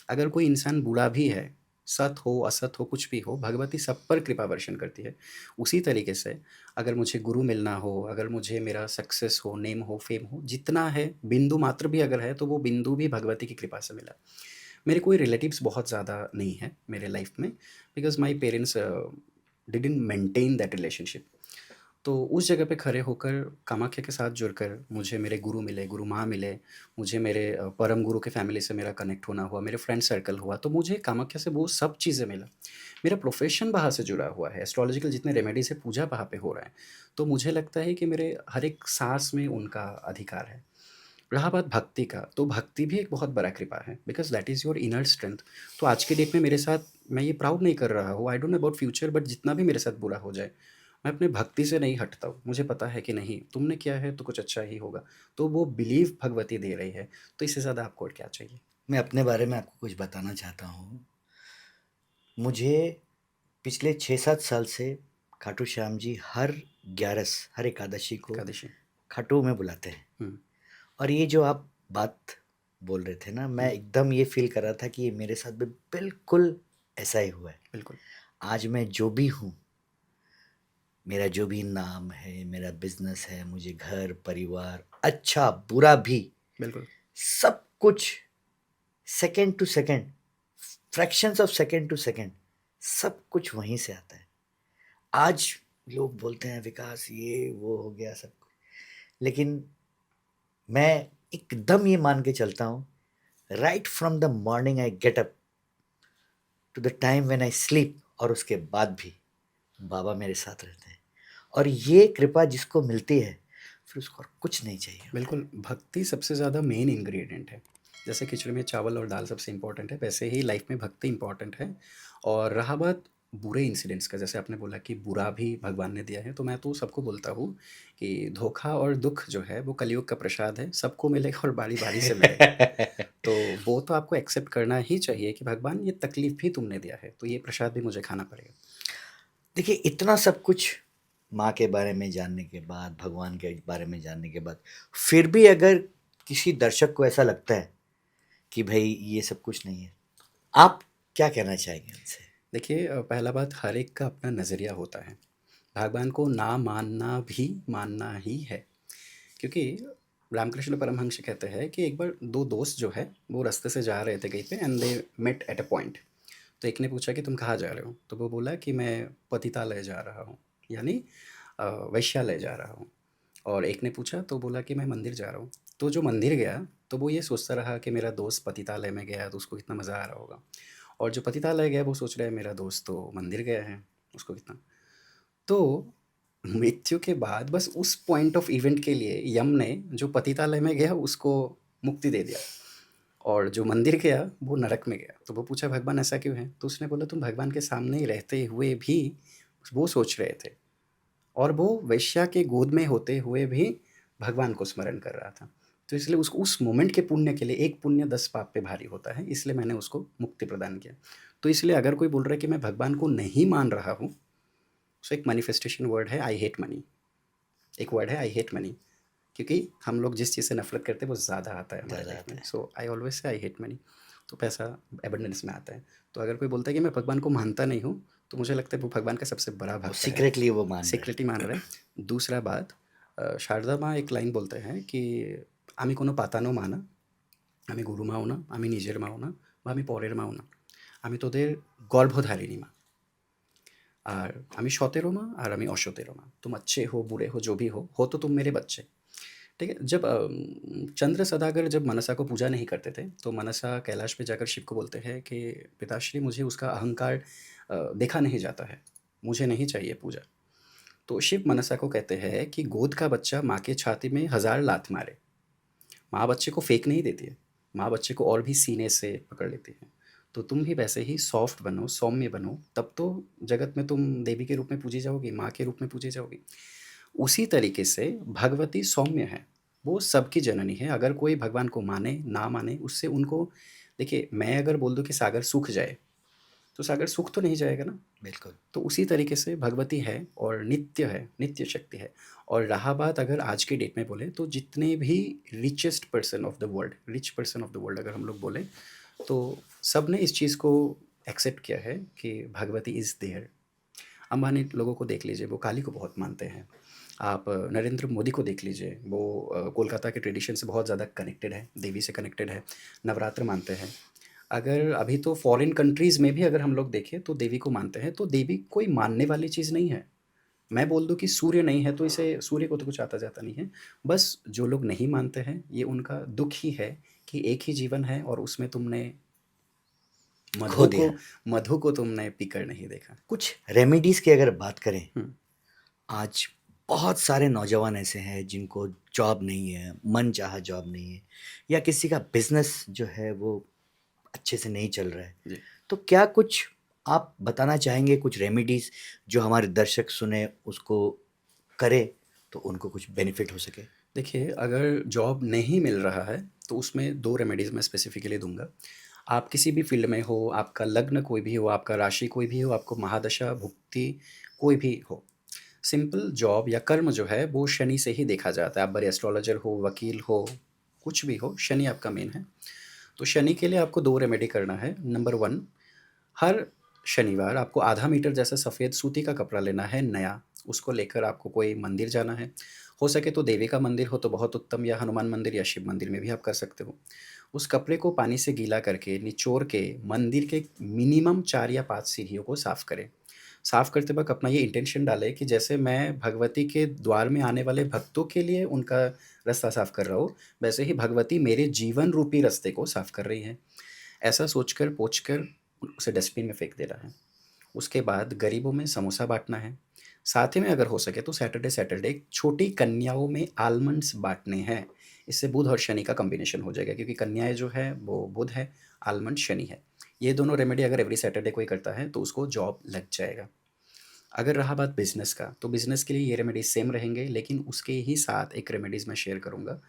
अगर कोई इंसान बुरा भी है, सत हो, असत हो, कुछ भी हो, भगवती सब पर कृपा वर्षण करती है। उसी तरीके से अगर मुझे गुरु मिलना हो, अगर मुझे मेरा सक्सेस हो, नेम हो, फेम हो, जितना है, बिंदु मात्र भी अगर है, तो वो बिंदु भी भगवती की कृपा से मिला। मेरे कोई रिलेटिव्स बहुत ज़्यादा नहीं है मेरे लाइफ में, because my parents didn't maintain that relationship. तो उस जगह पे खड़े होकर कामाख्या के साथ जुड़कर मुझे मेरे गुरु मिले, गुरु माँ मिले, मुझे मेरे परम गुरु के फैमिली से मेरा कनेक्ट होना हुआ, मेरे फ्रेंड सर्कल हुआ, तो मुझे कामाख्या से वो सब चीज़ें मिला। मेरा प्रोफ़ेशन वहाँ से जुड़ा हुआ है, एस्ट्रोलॉजिकल जितने रेमेडीज़ है, पूजा वहाँ पे हो रहा है। तो मुझे लगता है कि मेरे हर एक साँस में उनका अधिकार है। रहा बात भक्ति का, तो भक्ति भी एक बहुत बड़ा कृपा है, because that is your inner strength. तो आज की डेट में मेरे साथ, मैं ये प्राउड नहीं कर रहा हूँ, I don't know about future, but जितना भी मेरे साथ बुरा हो जाए, मैं अपने भक्ति से नहीं हटता हूँ। मुझे पता है कि नहीं, तुमने किया है तो कुछ अच्छा ही होगा। तो वो बिलीव भगवती दे रही है, तो इससे ज़्यादा आपको और क्या चाहिए? मैं अपने बारे में आपको कुछ बताना चाहता हूँ। मुझे पिछले 6-7 साल से खाटू श्याम जी हर 11 हर एकादशी को एकादशी। खाटू में बुलाते हैं। हुँ, और ये जो आप बात बोल रहे थे ना, मैं हुँ, एकदम ये फ़ील कर रहा था कि ये मेरे साथ भी बिल्कुल ऐसा ही हुआ है। बिल्कुल, आज मैं जो भी हूँ, मेरा जो भी नाम है, मेरा बिज़नेस है, मुझे घर, परिवार, अच्छा, बुरा भी, बिल्कुल, सब कुछ second to second, fractions of second to second, सब कुछ वहीं से आता है। आज लोग बोलते हैं विकास ये वो हो गया सब कुछ, लेकिन मैं एकदम ये मान के चलता हूँ, right from the morning I get up to the time when I sleep, और उसके बाद भी बाबा मेरे साथ रहते हैं। और ये कृपा जिसको मिलती है, फिर उसको और कुछ नहीं चाहिए होता है। बिल्कुल। भक्ति सबसे ज़्यादा मेन इंग्रीडिएंट है। जैसे खिचड़ी में चावल और दाल सबसे इम्पोर्टेंट है, वैसे ही लाइफ में भक्ति इम्पोर्टेंट है। और रहा बात बुरे इंसिडेंट्स का, जैसे आपने बोला कि बुरा भी भगवान ने दिया है, तो मैं तो सबको बोलता हूँ कि धोखा और दुःख जो है वो कलयुग का प्रसाद है, सबको मिलेगा और बारी-बारी से मिलेगा। तो वो तो आपको एक्सेप्ट करना ही चाहिए कि भगवान ये तकलीफ़ भी तुमने दिया है, तो ये प्रसाद भी मुझे खाना पड़ेगा। देखिए, इतना सब कुछ माँ के बारे में जानने के बाद, भगवान के बारे में जानने के बाद, फिर भी अगर किसी दर्शक को ऐसा लगता है कि भाई ये सब कुछ नहीं है, आप क्या कहना चाहेंगे उनसे? देखिए पहला बात, हर एक का अपना नज़रिया होता है। भगवान को ना मानना भी मानना ही है। क्योंकि रामकृष्ण परमहंस कहते हैं कि एक बार 2 दोस्त जो है वो रास्ते से जा रहे थे कहीं पे, and they met at a point. तो एक ने पूछा कि तुम कहाँ जा रहे हो? तो वो बोला कि मैं पतितालय जा रहा हूँ, यानी वैश्यालय जा रहा हूँ। और एक ने पूछा तो बोला कि मैं मंदिर जा रहा हूँ। तो जो मंदिर गया, तो वो ये सोचता रहा कि मेरा दोस्त पतितालय में गया तो उसको कितना मज़ा आ रहा होगा। और जो पतितालय गया वो सोच रहा है मेरा दोस्त तो मंदिर गया है, उसको कितना। तो मृत्यु के बाद बस उस पॉइंट ऑफ इवेंट के लिए यम ने जो पतितालय में गया उसको मुक्ति दे दिया, और जो मंदिर गया वो नरक में गया। तो वो पूछा भगवान ऐसा क्यों है? तो उसने बोला तुम भगवान के सामने ही रहते हुए भी वो सोच रहे थे, और वो वेश्या के गोद में होते हुए भी भगवान को स्मरण कर रहा था। तो इसलिए उस मोमेंट के पुण्य के लिए एक पुण्य 10 पाप पे भारी होता है, इसलिए मैंने उसको मुक्ति प्रदान किया। तो इसलिए अगर कोई बोल रहा है कि मैं भगवान को नहीं मान रहा हूँ, सो एक मैनिफेस्टेशन वर्ड है आई हेट मनी। एक वर्ड है आई हेट मनी, क्योंकि हम लोग जिस चीज़ से नफरत करते हैं वो ज़्यादा आता है हमारे ज़्यादा लाइफ आता में। है। सो I always say I hate money. तो पैसा एबंडेंस में आता है। तो अगर कोई बोलता है कि मैं भगवान को मानता नहीं हूँ, तो मुझे लगता है वो भगवान का सबसे बड़ा वो भक्त है, सीक्रेटली वो मान रहे सीक्रेटली मान रहा है। दूसरा बात, शारदा माँ एक लाइन बोलते हैं कि আমি কোনো পাতানো মা না, আমি গুরু মাও না, আমি নিজের মাও না, বা আমি পরের মাও না, আমি তোদের গর্ভধারিণী মা। আর আমি সতেরো মা আর আমি অসতেরো মা, तुम अच्छे हो बुरे हो तो तुम मेरे बच्चे। ठीक है। जब चंद्र सदागर जब मनसा को पूजा नहीं करते थे, तो मनसा कैलाश पे जाकर शिव को बोलते हैं कि पिताश्री मुझे उसका अहंकार देखा नहीं जाता है, मुझे नहीं चाहिए पूजा। तो शिव मनसा को कहते हैं कि गोद का बच्चा माँ के छाती में 1000 लात मारे, माँ बच्चे को फेंक नहीं देती है, माँ बच्चे को और भी सीने से पकड़ लेती है। तो तुम भी वैसे ही सॉफ्ट बनो, सौम्य बनो, तब तो जगत में तुम देवी के रूप में पूजी जाओगी, माँ के रूप में पूजी जाओगी। उसी तरीके से भगवती सौम्य है, वो सबकी जननी है। अगर कोई भगवान को माने ना माने, उससे उनको, देखिए मैं अगर बोल दूं कि सागर सूख जाए, तो सागर सूख तो नहीं जाएगा ना। बिल्कुल। तो उसी तरीके से भगवती है और नित्य है, नित्य शक्ति है। और रहा बात अगर आज की डेट में बोले, तो जितने भी richest person of the world, rich person of the world अगर हम लोग बोले, तो सब ने इस चीज़ को एक्सेप्ट किया है कि भगवती इज़ देयर। अंबानी लोगों को देख लीजिए, वो काली को बहुत मानते हैं। आप नरेंद्र मोदी को देख लीजिए, वो कोलकाता के ट्रेडिशन से बहुत ज़्यादा कनेक्टेड है, देवी से कनेक्टेड है, नवरात्र मानते हैं। अगर अभी तो फॉरेन कंट्रीज़ में भी अगर हम लोग देखें तो देवी को मानते हैं, तो देवी कोई मानने वाली चीज़ नहीं है। मैं बोल दूँ कि सूर्य नहीं है, तो इसे सूर्य को तो कुछ आता जाता नहीं है। बस जो लोग नहीं मानते हैं, ये उनका दुःख ही है कि एक ही जीवन है और उसमें तुमने खो मधु को दिया। मधु को तुमने पीकर नहीं देखा। कुछ रेमेडीज की अगर बात करें, हुँ, आज बहुत सारे नौजवान ऐसे हैं जिनको जॉब नहीं है, मनचाहा जॉब नहीं है, या किसी का बिजनेस जो है वो अच्छे से नहीं चल रहा है। जी। तो क्या कुछ आप बताना चाहेंगे, कुछ रेमेडीज जो हमारे दर्शक सुने उसको करे तो उनको कुछ बेनिफिट हो सके? देखिए, अगर जॉब नहीं मिल रहा है, तो उसमें 2 रेमेडीज़ मैं स्पेसिफ़िकली दूँगा। आप किसी भी फ़ील्ड में हो, आपका लग्न कोई भी हो, आपका राशि कोई भी हो, आपको महादशा, भुक्ति कोई भी हो, सिंपल जॉब या कर्म जो है, वो शनि से ही देखा जाता है। आप भले एस्ट्रोलॉजर हो, वकील हो, कुछ भी हो, शनि आपका मेन है। तो शनि के लिए आपको 2 रेमेडी करना है। नंबर 1, हर शनिवार आपको आधा मीटर जैसा सफ़ेद सूती का कपड़ा लेना है नया, उसको लेकर आपको कोई मंदिर जाना है। हो सके तो देवी का मंदिर हो तो बहुत उत्तम, या हनुमान मंदिर या शिव मंदिर में भी आप कर सकते हो। उस कपड़े को पानी से गीला करके, निचोड़ के मंदिर के मिनिमम 4 या 5 सीढ़ियों को साफ़ करें। साफ़ करते वक़्त अपना ये इंटेंशन डालें कि जैसे मैं भगवती के द्वार में आने वाले भक्तों के लिए उनका रास्ता साफ़ कर रहा हूँ, वैसे ही भगवती मेरे जीवन रूपी रास्ते को साफ़ कर रही हैं। ऐसा सोचकर, पोंछकर उसे डस्टबिन में फेंक देना है। उसके बाद गरीबों में समोसा बाँटना है। साथ ही में अगर हो सके तो सैटरडे छोटी कन्याओं में आलमंड्स बाँटने हैं। इससे बुध और शनि का कॉम्बिनेशन हो जाएगा, क्योंकि कन्याएँ जो है वो बुध है, आलमंड शनि है। ये दोनों रेमेडी अगर एवरी सैटरडे कोई करता है तो उसको जॉब लग जाएगा। अगर रहा बात बिज़नेस का, तो बिज़नेस के लिए ये रेमेडीज़ सेम रहेंगे, लेकिन उसके ही साथ एक रेमेडीज़ मैं शेयर करूँगा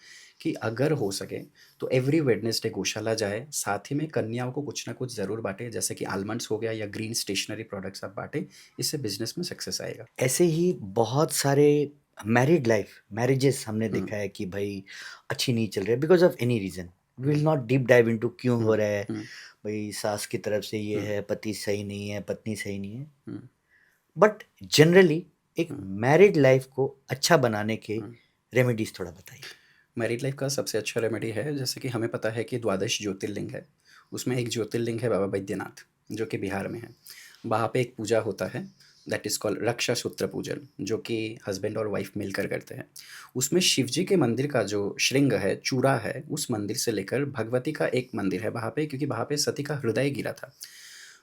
कि अगर हो सके तो एवरी वेडनेसडे गौशाला जाए, साथ ही में कन्याओं को कुछ ना कुछ ज़रूर बाँटे, जैसे कि आलमंड्स हो गया या ग्रीन स्टेशनरी प्रोडक्ट्स आप बाँटें, इससे बिज़नेस में सक्सेस आएगा। ऐसे ही बहुत सारे मैरिड लाइफ मैरिजेस हमने हुँ, देखा है कि भाई अच्छी नहीं चल रही है because of any reason. We um, will not deep dive into क्यों हो हुँ, रहा है। हुँ, भाई सास की तरफ से ये हुँ, है, पति सही नहीं है, पत्नी सही नहीं है। हुँ, बट जनरली एक हुँ, मैरिड लाइफ को अच्छा बनाने के हुँ। रेमेडीज थोड़ा बताइए। मैरिड लाइफ़ का सबसे अच्छा रेमेडी है, जैसे कि हमें पता है कि द्वादश ज्योतिर्लिंग है। उसमें एक ज्योतिर्लिंग है बाबा बैद्यनाथ, जो कि बिहार में है। वहाँ पे एक पूजा होता है, दैट इज़ कॉल्ड रक्षा सूत्र पूजन, जो कि हस्बैंड और वाइफ़ मिलकर करते हैं। उसमें शिव जी के मंदिर का जो श्रृंग है, चूड़ा है, उस मंदिर से लेकर भगवती का एक मंदिर है वहाँ पे, क्योंकि वहाँ पे सती का हृदय गिरा था।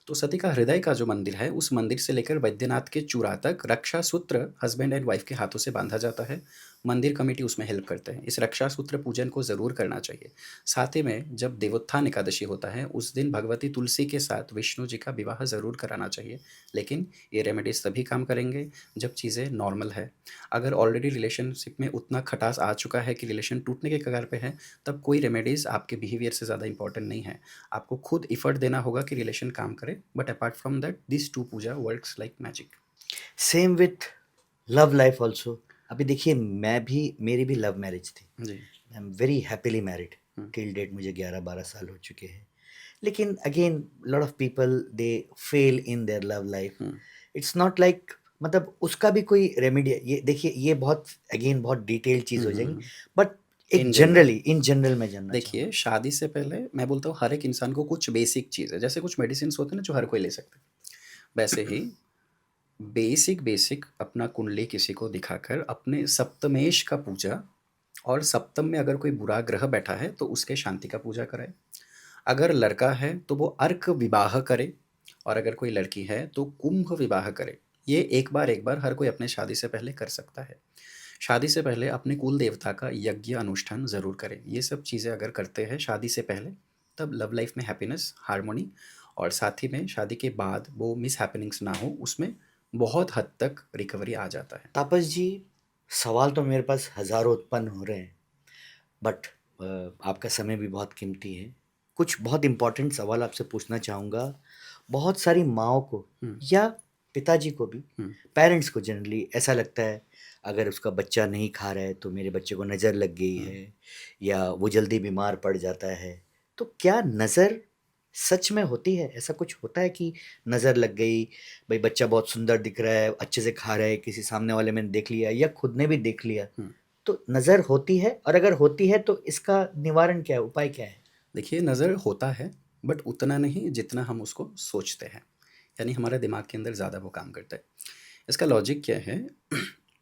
तो सती का हृदय का जो मंदिर है, उस मंदिर से लेकर वैद्यनाथ के चूड़ा तक रक्षा सूत्र हस्बैंड एंड वाइफ के हाथों से बांधा जाता है। मंदिर कमेटी उसमें हेल्प करते हैं। इस रक्षा सूत्र पूजन को ज़रूर करना चाहिए। साथ ही में जब देवोत्थान एकादशी होता है, उस दिन भगवती तुलसी के साथ विष्णु जी का विवाह ज़रूर कराना चाहिए। लेकिन ये रेमेडीज़ तभी काम करेंगे जब चीज़ें नॉर्मल है। अगर ऑलरेडी रिलेशनशिप में उतना खटास आ चुका है कि रिलेशन टूटने के कगार पे है, तब कोई रेमेडीज़ आपके बिहेवियर से ज़्यादा इंपॉर्टेंट नहीं है। आपको खुद एफर्ट देना होगा कि रिलेशन काम करे, but apart from that this two puja works like magic. Same with love life also. अभी देखिए, मैं भी, मेरी भी लव मैरिज थी। जी। I am very happily married. Hmm, till date मुझे 11-12 साल हो चुके हैं। लेकिन again lot of people they fail in their love life. Hmm, it's not like, मतलब उसका भी कोई रेमेडी है? ये देखिए, ये बहुत अगेन बहुत डिटेल चीज़ हुँ, हो हुँ, जाएगी। हुँ। बट एक in general, generally, in general मैं जानना देखिए चाहूँगा। शादी से पहले मैं बोलता हूँ हर एक इंसान को कुछ बेसिक चीज़ है, जैसे कुछ मेडिसिन्स होते हैं ना जो हर कोई ले सकता है, वैसे ही बेसिक अपना कुंडली किसी को दिखाकर अपने सप्तमेश का पूजा, और सप्तम में अगर कोई बुरा ग्रह बैठा है तो उसके शांति का पूजा कराए। अगर लड़का है तो वो अर्क विवाह करे, और अगर कोई लड़की है तो कुंभ विवाह करे। ये एक बार हर कोई अपने शादी से पहले कर सकता है। शादी से पहले अपने कुल देवता का यज्ञ अनुष्ठान ज़रूर करें। ये सब चीज़ें अगर करते हैं शादी से पहले, तब लव लाइफ में हैप्पीनेस, हार्मोनी, और साथ ही में शादी के बाद वो मिसहैपनिंग्स ना हो, उसमें बहुत हद तक रिकवरी आ जाता है। तापस जी, सवाल तो मेरे पास हज़ारों उत्पन्न हो रहे हैं, बट आपका समय भी बहुत कीमती है। कुछ बहुत इम्पोर्टेंट सवाल आपसे पूछना चाहूँगा। बहुत सारी माँओं को हुँ, या पिताजी को भी, हुँ, पेरेंट्स को जनरली ऐसा लगता है, अगर उसका बच्चा नहीं खा रहा है तो मेरे बच्चे को नज़र लग गई हुँ। है, या वो जल्दी बीमार पड़ जाता है। तो क्या नज़र सच में होती है? ऐसा कुछ होता है कि नज़र लग गई, भाई बच्चा बहुत सुंदर दिख रहा है, अच्छे से खा रहा है, किसी सामने वाले ने देख लिया या खुद ने भी देख लिया, हुँ। तो नज़र होती है? और अगर होती है तो इसका निवारण क्या है, उपाय क्या है? देखिए, नज़र होता है, बट उतना नहीं जितना हम उसको सोचते हैं। यानी हमारे दिमाग के अंदर ज़्यादा वो काम करता है। इसका लॉजिक क्या है?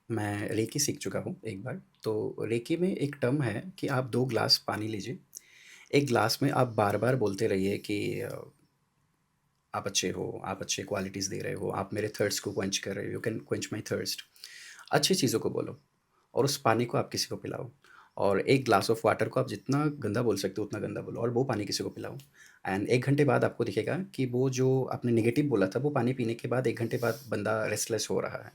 मैं रेकी सीख चुका हूँ एक बार। तो रेकी में एक टर्म है कि आप 2 ग्लास पानी लीजिए। एक ग्लास में आप बार-बार बोलते रहिए कि आप अच्छे हो, आप अच्छे क्वालिटीज़ दे रहे हो, आप मेरे थर्स्ट को क्वेंच कर रहे हो, you can quench my thirst. अच्छी चीज़ों को बोलो, और उस पानी को आप किसी को पिलाओ। और एक ग्लास ऑफ वाटर को आप जितना गंदा बोल सकते हो उतना गंदा बोलो, और वो पानी किसी को पिलाओ। एंड 1 घंटे बाद आपको दिखेगा कि वो जो आपने नेगेटिव बोला था, वो पानी पीने के बाद 1 घंटे बाद बंदा रेस्टलेस हो रहा है।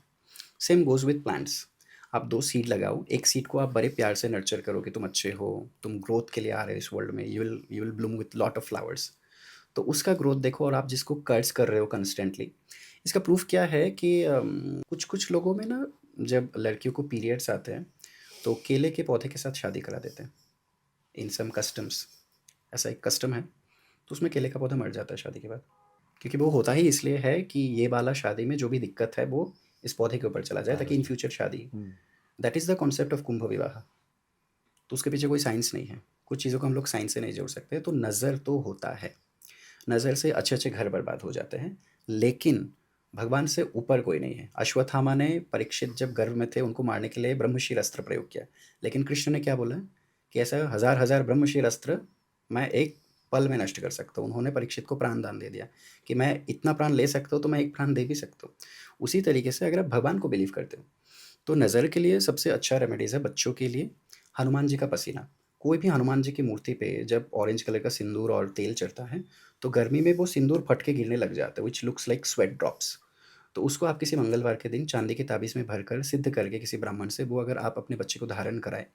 Same goes with plants. आप 2 सीड लगाओ, एक सीड को आप बड़े प्यार से नर्चर करो कि तुम अच्छे हो, तुम ग्रोथ के लिए आ रहे हो इस वर्ल्ड में, you will Bloom with lot of flowers. तो उसका ग्रोथ देखो, और आप जिसको कर्स कर रहे हो कंस्टेंटली, इसका प्रूफ क्या है कि कुछ कुछ लोगों में ना, जब लड़कियों को पीरियड्स आते हैं तो केले के पौधे के साथ शादी करा देते हैं। इन सम कस्टम्स, ऐसा एक कस्टम है। तो उसमें केले का पौधा मर जाता है शादी के बाद, क्योंकि वो होता ही इसलिए है कि ये वाला शादी में जो भी दिक्कत है वो इस पौधे के ऊपर चला जाए, ताकि इन फ्यूचर शादी। Hmm. That is the concept of Kumbh vivah. तो उसके पीछे कोई साइंस नहीं है। कुछ चीज़ों को हम लोग साइंस से नहीं जोड़ सकते। तो नज़र तो होता है, नज़र से अच्छे-अच्छे घर बर्बाद हो जाते हैं, लेकिन भगवान से ऊपर कोई नहीं है। अश्वत्थामा ने परीक्षित जब गर्भ में थे, उनको मारने के लिए ब्रह्मशीर अस्त्र प्रयोग किया। लेकिन कृष्ण ने क्या बोला कि ऐसा हज़ार-हज़ार ब्रह्मशीर अस्त्र मैं एक पल में नष्ट कर सकता हूँ। उन्होंने परीक्षित को प्राण दान दे दिया कि मैं इतना प्राण ले सकता हूँ, तो मैं एक प्राण दे भी सकता हूँ। उसी तरीके से अगर आप भगवान को बिलीव करते हो, तो नज़र के लिए सबसे अच्छा रेमेडीज़ है बच्चों के लिए हनुमान जी का पसीना। कोई भी हनुमान जी की मूर्ति पे जब ऑरेंज कलर का सिंदूर और तेल चढ़ता है, तो गर्मी में वो सिंदूर फट के गिरने लग जाता है, which looks like sweat drops. तो उसको आप किसी मंगलवार के दिन चांदी के ताबीज़ में भरकर सिद्ध करके किसी ब्राह्मण से, वो अगर आप अपने बच्चे को धारण कराएँ,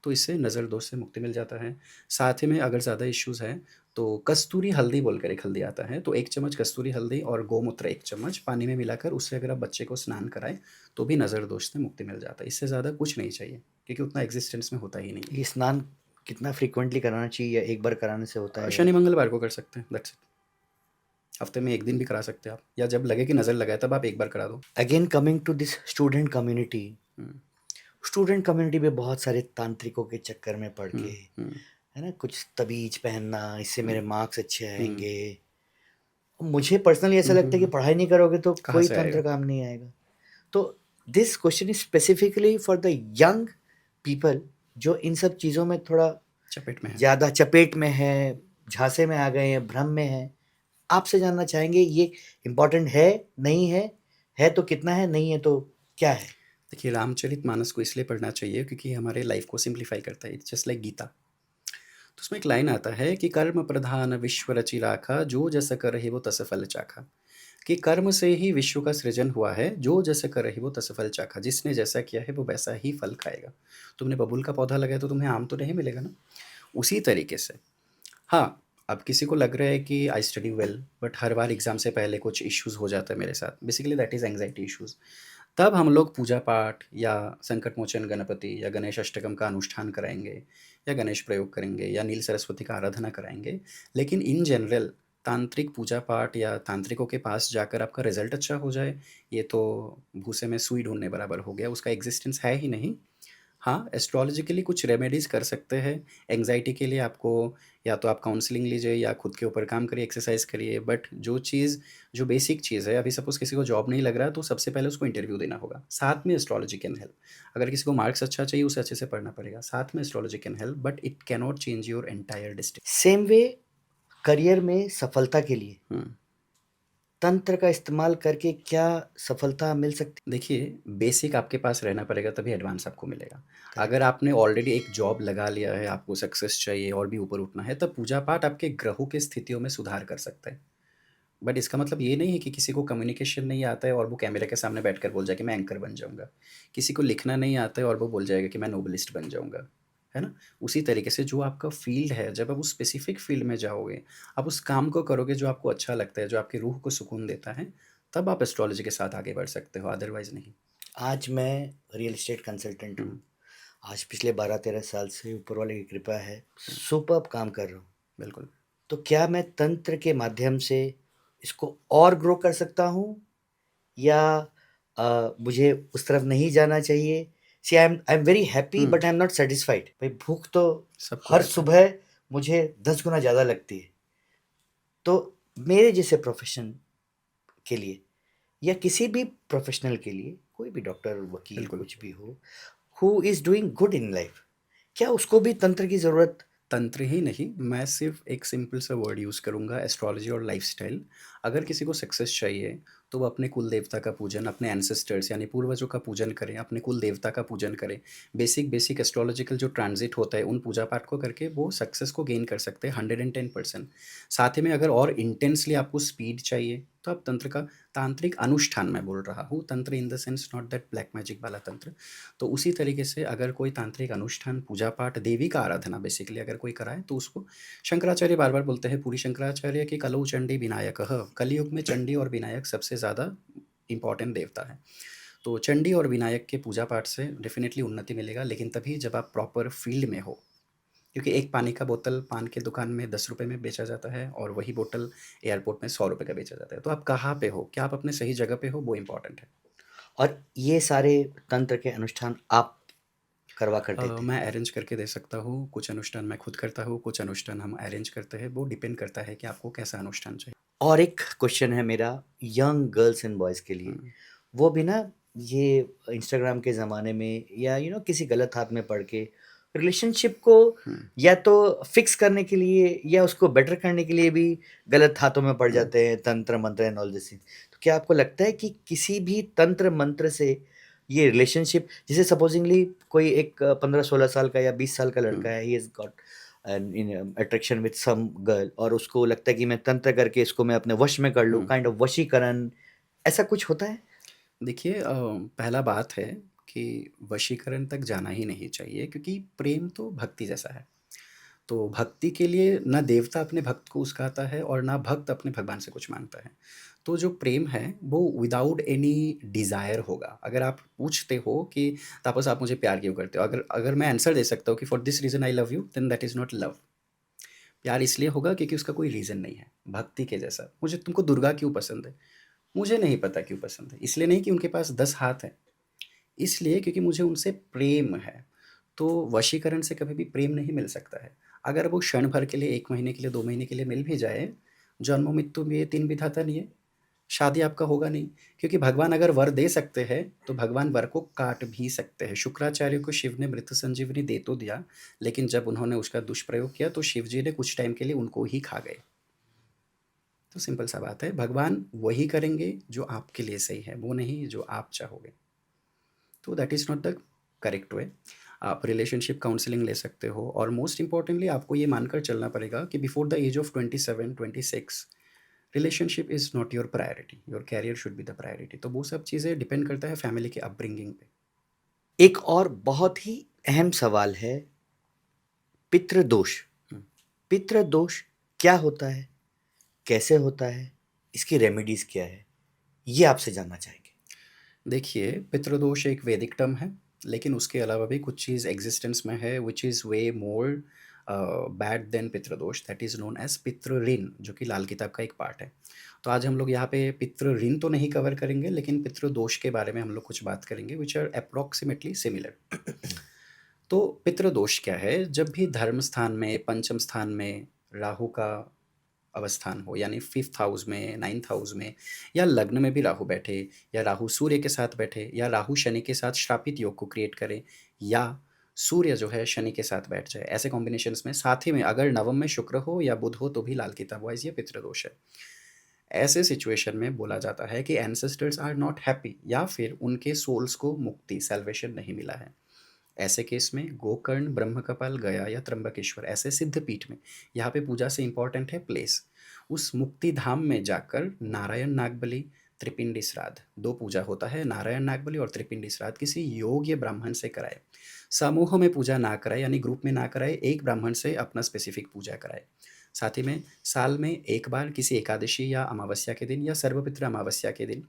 तो इससे नज़र दोष से मुक्ति मिल जाता है। साथ ही में अगर ज़्यादा इश्यूज़ हैं, तो कस्तूरी हल्दी बोलकर एक हल्दी आता है, तो 1 चम्मच कस्तूरी हल्दी और गोमूत्र 1 चम्मच पानी में मिलाकर उससे अगर आप बच्चे को स्नान कराएँ, तो भी नज़र दोष से मुक्ति मिल जाता है। इससे ज़्यादा कुछ नहीं चाहिए, क्योंकि उतना एक्जिस्टेंस में होता ही नहीं है। ये स्नान कितना फ्रीक्वेंटली कराना चाहिए, या एक बार कराने से होता है? या शनि-मंगलवार को कर सकते हैं, दैट्स इट। हफ्ते में 1 दिन भी करा सकते हैं आप, या जब लगे कि नज़र लगा है तब आप एक बार करा दो। Again coming to this student community, um, student community में बहुत सारे तांत्रिकों के चक्कर में पड़ हुँ, के, हुँ, है ना, कुछ तबीज पहनना, इससे हुँ, मेरे मार्क्स अच्छे हुँ, आएँगे। मुझे पर्सनली ऐसा हुँ, लगता है कि हुँ। पढ़ाई नहीं करोगे तो कहाँ कोई से तंत्र आएगा? काम नहीं आएगा। तो this question is specifically for the young people, जो इन सब चीज़ों में थोड़ा चपेट में है। ज़्यादा चपेट में है, झांसे में आ गए हैं, भ्रम में हैं। आपसे जानना चाहेंगे, ये इम्पोर्टेंट है, नहीं है? है तो कितना है, नहीं है तो क्या है? देखिए, रामचरितमानस को इसलिए पढ़ना चाहिए क्योंकि हमारे लाइफ को सिंप्लीफाई करता है। It's just like Gita. तो उसमें एक लाइन आता है कि कर्म प्रधान विश्व रचि राखा, जो जस करहि वो तस फल चाखा। कि कर्म से ही विश्व का सृजन हुआ है, जो जस करहि वो तस फल चाखा। जिसने जैसा किया है वो वैसा ही फल खाएगा। तुमने बबूल का पौधा लगाया तो तुम्हें आम तो नहीं मिलेगा ना। उसी तरीके से, हाँ, अब किसी को लग रहा है कि I study well, but her bar exam से पहले कुछ इश्यूज हो जाता है मेरे साथ। Basically that is anxiety issues. तब हम लोग पूजा पाठ या संकट मोचन गणपति या गणेश अष्टकम का अनुष्ठान कराएंगे, या गणेश प्रयोग करेंगे, या नील सरस्वती का आराधना कराएंगे। लेकिन इन जनरल तांत्रिक पूजा पाठ या तांत्रिकों के पास जाकर आपका रिजल्ट अच्छा हो जाए, ये तो भूसे में सुई ढूंढने बराबर हो गया। उसका एग्जिस्टेंस है ही नहीं। हाँ, एस्ट्रोलॉजिकली कुछ रेमेडीज़ कर सकते हैं। एंग्ज़ायटी के लिए आपको, या तो आप काउंसलिंग लीजिए या खुद के ऊपर काम करिए, एक्सरसाइज़ करिए। बट जो बेसिक चीज़ है, अभी सपोज़ किसी को जॉब नहीं लग रहा, तो सबसे पहले उसको इंटरव्यू देना होगा। साथ में एस्ट्रोलॉजी कैन हेल्प। अगर किसी को मार्क्स अच्छा चाहिए, उसे अच्छे से पढ़ना पड़ेगा। साथ में astrology can help, but it cannot change your entire destiny. Same way career में सफलता के लिए हुँ, तंत्र का इस्तेमाल करके क्या सफलता मिल सकती देखिए, बेसिक आपके पास रहना पड़ेगा तभी एडवांस आपको मिलेगा। है? अगर आपने ऑलरेडी एक जॉब लगा लिया है, आपको सक्सेस चाहिए और भी ऊपर उठना है, तब पूजा-पाठ आपके ग्रहों की स्थितियों में सुधार कर सकता है। बट इसका मतलब ये नहीं है कि किसी को कम्युनिकेशन नहीं आता है और वो कैमरे के सामने बैठकर बोल जाए कि मैं एंकर बन जाऊँगा। किसी को लिखना नहीं आता है और वो बोल जाएगा कि मैं नोवेलिस्ट बन जाऊँगा। है ना? उसी तरीके से जो आपका फ़ील्ड है, जब आप उस स्पेसिफ़िक फ़ील्ड में जाओगे, आप उस काम को करोगे जो आपको अच्छा लगता है, जो आपकी रूह को सुकून देता है, तब आप एस्ट्रोलॉजी के साथ आगे बढ़ सकते हो, अदरवाइज़ नहीं। आज मैं रियल एस्टेट कंसल्टेंट हूँ। हुँ, आज पिछले 12-13 साल से ऊपर वाले की कृपा है, हुँ, सुपर्ब काम कर रहा हूँ। बिल्कुल। तो क्या मैं तंत्र के माध्यम से इसको और ग्रो कर सकता हूँ या मुझे उस तरफ नहीं जाना चाहिए? See I am very happy hmm, but I am not satisfied. भाई भूख तो सबको हर रहता है। सुबह मुझे 10 गुना ज़्यादा लगती है। तो मेरे जैसे प्रोफ़ेशन के लिए या किसी भी प्रोफ़ेशनल के लिए, कोई भी डॉक्टर, वकील बिल्कुल। कुछ भी हो, who is doing good in life, क्या उसको भी तंत्र की ज़रूरत? तंत्र ही नहीं, मैं सिर्फ़ एक सिंपल सा वर्ड यूज़ करूँगा एस्ट्रोलॉजी और लाइफ़स्टाइल। अगर किसी को सक्सेस चाहिए, तो वो अपने कुल देवता का पूजन, अपने एंसेस्टर्स यानी पूर्वजों का पूजन करें, अपने कुल देवता का पूजन करें। बेसिक एस्ट्रोलॉजिकल जो ट्रांज़िट होता है, उन पूजा-पाठ को करके वो सक्सेस को गेन कर सकते हैं 110%। साथ ही में अगर और इंटेंसली आपको स्पीड चाहिए, तो आप तंत्र का तांत्रिक अनुष्ठान मैं बोल रहा हूँ, तंत्र in the sense not that black magic वाला तंत्र। तो उसी तरीके से अगर कोई तांत्रिक अनुष्ठान, पूजा-पाठ, देवी का आराधना बेसिकली अगर कोई कराए तो उसको शंकराचार्य बार-बार बोलते हैं पूरी शंकराचार्य कि कलौ चंडी विनायकः कलियुग में चंडी और विनायक सबसे ज़्यादा इम्पोर्टेंट देवता है। तो चंडी और विनायक के पूजा-पाठ से डेफ़िनिटली उन्नति मिलेगा लेकिन तभी जब आप प्रॉपर फ़ील्ड में हो। क्योंकि एक पानी का बोतल पान की दुकान में ₹10 में बेचा जाता है और वही बोतल एयरपोर्ट में ₹100 का बेचा जाता है। तो आप कहाँ पे हो? क्या आप अपने सही जगह पे हो? वो इम्पोर्टेंट है। और ये सारे तंत्र के अनुष्ठान आप करवा कर देते हैं? मैं अरेंज करके दे सकता हूँ, कुछ अनुष्ठान मैं खुद करता हूँ, कुछ अनुष्ठान हम अरेंज करते हैं, वो डिपेंड करता है कि आपको कैसा अनुष्ठान चाहिए। और एक क्वेश्चन है मेरा यंग गर्ल्स एंड बॉयज़ के लिए। हुँ, वो भी ना ये इंस्टाग्राम के ज़माने में या किसी गलत हाथ में पड़ के रिलेशनशिप को हुँ, या तो फिक्स करने के लिए या उसको बेटर करने के लिए भी गलत हाथों में पड़ हुँ, जाते हैं, तंत्र मंत्र एंड ऑल दिस थिंग। तो क्या आपको लगता है कि किसी भी तंत्र मंत्र से ये रिलेशनशिप, जैसे सपोजिंगली कोई एक 15-16 साल का या 20 साल का हुँ, लड़का है, he has got an attraction with some girl और उसको लगता है कि मैं तंत्र करके इसको मैं अपने वश में कर लूँ, हुँ। काइंड ऑफ वशीकरण, ऐसा कुछ होता है? देखिए पहला बात है कि वशीकरण तक जाना ही नहीं चाहिए क्योंकि प्रेम तो भक्ति जैसा है। तो भक्ति के लिए ना देवता अपने भक्त को उस्काता है और ना भक्त अपने भगवान से कुछ माँगता है। तो जो प्रेम है वो विदाउट एनी डिज़ायर होगा। अगर आप पूछते हो कि तापस आप मुझे प्यार क्यों करते हो? अगर अगर मैं आंसर दे सकता हूँ कि for this reason I love you then that is not love. प्यार इसलिए होगा क्योंकि उसका कोई रीज़न नहीं है, भक्ति के जैसा। मुझे तुमको दुर्गा क्यों पसंद है? मुझे नहीं पता क्यों पसंद है। इसलिए नहीं कि उनके पास 10 हाथ हैं, इसलिए क्योंकि मुझे उनसे प्रेम है। तो वशीकरण से कभी भी प्रेम नहीं मिल सकता है। अगर वो क्षण भर के लिए 1 महीने के लिए, 2 महीने के लिए मिल भी जाए, जन्म मृत्यु में ये 3 विधाता नहीं है, शादी आपका होगा नहीं। क्योंकि भगवान अगर वर दे सकते हैं, तो भगवान वर को काट भी सकते हैं। शुक्राचार्य को शिव ने मृत संजीवनी दे तो दिया, लेकिन जब उन्होंने उसका दुष्प्रयोग किया, तो शिव जी ने कुछ टाइम के लिए उनको ही खा गए। तो सिंपल सा बात है, भगवान वही करेंगे जो आपके लिए सही है, वो नहीं जो आप चाहोगे। तो that is not the correct way. आप रिलेशनशिप काउंसलिंग ले सकते हो और मोस्ट इम्पॉर्टेंटली आपको ये मानकर चलना पड़ेगा कि before the age of 27-26 relationship is not your priority, your career should be the priority. तो वो सब चीज़ें डिपेंड करता है फैमिली के अपब्रिंगिंग पे। एक और बहुत ही अहम सवाल है, पितृदोष। हुँ। पितृदोष क्या होता है? कैसे होता है? इसकी रेमेडीज़ क्या है? ये आपसे जानना चाहेंगे। देखिए, पितृदोष एक वैदिक टर्म है, लेकिन उसके अलावा भी कुछ चीज़ एक्जिस्टेंस में है which is way more bad than pitrudosh, that is known as pitru rin, जो कि लाल किताब का एक पार्ट है। तो आज हम लोग यहाँ पे पितृ ऋण तो नहीं कवर करेंगे, लेकिन पितृदोष के बारे में हम लोग कुछ बात करेंगे व्हिच आर अप्रॉक्सिमेटली सिमिलर। तो पितृदोष क्या है? जब भी धर्म स्थान में, पंचम स्थान में राहु का अवस्थान हो यानी 5th हाउस में, 9th हाउस में या लग्न में भी राहु बैठे या राहु सूर्य के साथ बैठे या राहु शनि के साथ श्रापित योग को क्रिएट करे या सूर्य जो है शनि के साथ बैठ जाए, ऐसे कॉम्बिनेशंस में साथ ही में अगर नवम में शुक्र हो या बुध हो तो भी लाल किताब वाइज ये पितृदोष है। ऐसे सिचुएशन में बोला जाता है कि एंसेस्टर्स आर नॉट हैप्पी या फिर उनके सोल्स को मुक्ति सैल्वेशन नहीं मिला है। ऐसे केस में गोकर्ण, ब्रह्मकपाल, गया या त्र्यंबकेश्वर ऐसे सिद्ध पीठ में यहाँ पे पूजा से इम्पॉर्टेंट है प्लेस। उस मुक्ति धाम में जाकर नारायण नागबलि, त्रिपिंडी श्राद्ध, दो पूजा होता है, नारायण नागबलि और त्रिपिंडी श्राद्ध किसी योग्य ब्राह्मण से कराए। समूह में पूजा ना कराए यानी ग्रुप में ना कराए, एक ब्राह्मण से अपना स्पेसिफिक पूजा कराए। साथ ही में साल में एक बार किसी एकादशी या अमावस्या के दिन या सर्वपितृ अमावस्या के दिन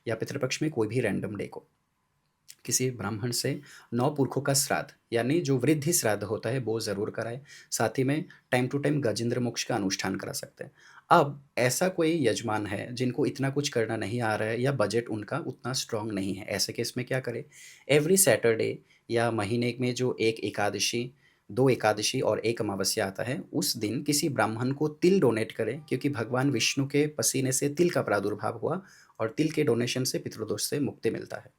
या पितृपक्ष में कोई भी रैंडम डे को किसी ब्राह्मण से 9 पुरखों का श्राद्ध यानी जो वृद्धि श्राद्ध होता है वो ज़रूर कराए। साथ ही में टाइम टू टाइम गजेंद्र मोक्ष का अनुष्ठान करा सकते हैं। अब ऐसा कोई यजमान है जिनको इतना कुछ करना नहीं आ रहा है या बजट उनका उतना स्ट्रांग नहीं है, ऐसे केस में क्या करें? एवरी सैटरडे या महीने में जो एक एकादशी, 2 एकादशी और 1 अमावस्या आता है, उस दिन किसी ब्राह्मण को तिल डोनेट करें, क्योंकि भगवान विष्णु के पसीने से तिल का प्रादुर्भाव हुआ और तिल के डोनेशन से पितृदोष से मुक्ति मिलता है।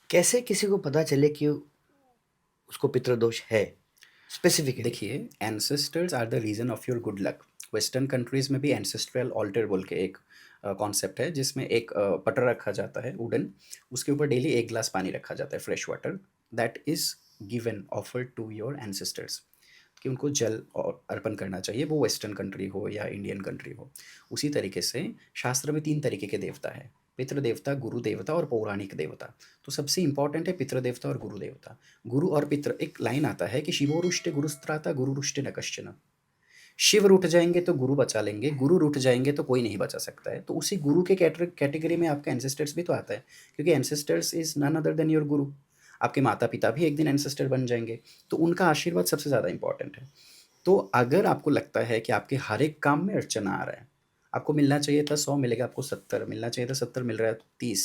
कैसे किसी को पता चले कि उसको पितृदोष है स्पेसिफिकली? देखिए, ancestors are the reason of your good luck. Western countries में भी एंसेस्ट्रल ऑल्टर बोल के एक कॉन्सेप्ट है, जिसमें एक पटर रखा जाता है वुडन, उसके ऊपर डेली 1 ग्लास पानी रखा जाता है fresh water, that is given offer to your ancestors, कि उनको जल और अर्पण करना चाहिए, वो वेस्टर्न कंट्री हो या इंडियन कंट्री हो। उसी तरीके से शास्त्र में 3 तरीके के देवता है, पितृ देवता, गुरु देवता और पौराणिक देवता। तो सबसे इंपॉर्टेंट है पितृ देवता और गुरु देवता। गुरु और पितृ, एक लाइन आता है कि शिवो रुष्टे गुरुस्त्राता गुरु रुष्टे न कश्चन। शिव रूठ जाएंगे तो गुरु बचा लेंगे, गुरु रूठ जाएंगे तो कोई नहीं बचा सकता है। तो उसी गुरु के कैटेगरी में आपका एंसेस्टर्स भी तो आता है, क्योंकि ancestors is none other than your guru. आपके माता पिता भी एक दिन एंसेस्टर बन जाएंगे, तो उनका आशीर्वाद सबसे ज़्यादा इंपॉर्टेंट है। तो अगर आपको लगता है कि आपके हर एक काम में अड़चना आ रहा है, आपको मिलना चाहिए था 100, मिलेगा आपको 70, मिलना चाहिए था 70, मिल रहा है 30,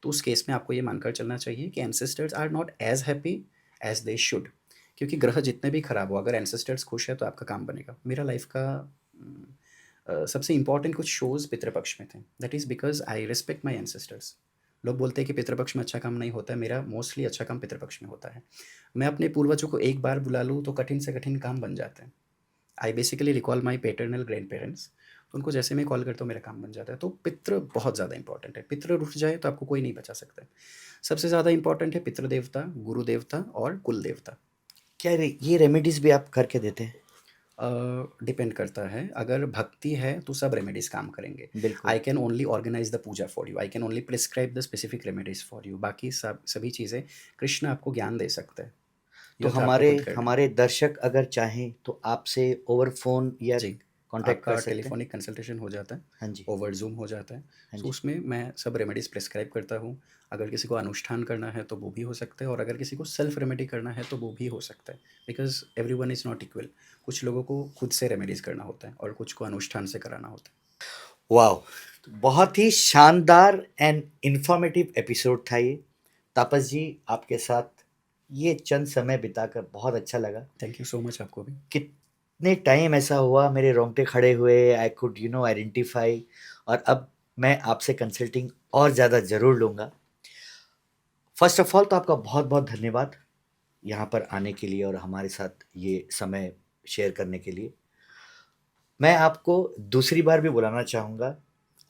तो उस केस में आपको ये मानकर चलना चाहिए कि ancestors are not as happy as they should. क्योंकि ग्रह जितने भी खराब हो, अगर एंसेस्टर्स खुश है तो आपका काम बनेगा। मेरा लाइफ का सबसे इंपॉर्टेंट कुछ शोज़ पितृपक्ष में थे, that is because I respect my ancestors. लोग बोलते हैं कि पितृपक्ष में अच्छा काम नहीं होता है, मेरा मोस्टली अच्छा काम पितृपक्ष में होता है। मैं अपने पूर्वजों को एक बार बुला लूँ तो कठिन से कठिन काम बन जाते हैं। I basically recall my paternal grand parents, तो उनको जैसे मैं कॉल करता हूँ मेरा काम बन जाता है। तो पितृ बहुत ज़्यादा इंपॉर्टेंट है, पितृ रुठ जाए तो आपको कोई नहीं बचा सकता है। सबसे ज़्यादा इंपॉर्टेंट है पितृ देवता, गुरु देवता और कुल देवता। क्या ये रेमेडीज भी आप करके देते हैं? डिपेंड करता है, अगर भक्ति है तो सब रेमेडीज काम करेंगे। बिल्कुल। I can only organise the puja for you, I can only prescribe the specific remedies for you. बाकी सभी चीज़ें कृष्ण आपको ज्ञान दे सकते हैं, तो युद्ध आपको खुद करना है। हमारे दर्शक अगर चाहें तो आपसे ओवर फोन या जी, कांटेक्ट आपका कर सकते हैं? टेलीफोनिक कंसल्टेशन हो जाता है, हाँ जी, ओवर जूम हो जाता है। हाँ तो जी। उसमें मैं सब रेमेडीज़ प्रिस्क्राइब करता हूँ। अगर किसी को अनुष्ठान करना है तो वो भी हो सकता है, और अगर किसी को सेल्फ रेमेडी करना है तो वो भी हो सकता है, because everyone is not equal. कुछ लोगों को खुद से रेमेडीज़ करना होता है और कुछ को अनुष्ठान से कराना होता है। वाह, बहुत ही शानदार एंड इंफॉर्मेटिव एपिसोड था ये। तापस जी, आपके साथ ये चंद समय बिताकर बहुत अच्छा लगा। थैंक यू सो मच आपको भी। कितने टाइम ऐसा हुआ मेरे रोंगटे खड़े हुए, आई कुड आइडेंटिफाई, और अब मैं आपसे कंसल्टिंग और ज़्यादा ज़रूर लूँगा। फर्स्ट ऑफ ऑल तो आपका बहुत बहुत धन्यवाद यहाँ पर आने के लिए और हमारे साथ ये समय शेयर करने के लिए। मैं आपको दूसरी बार भी बुलाना चाहूँगा,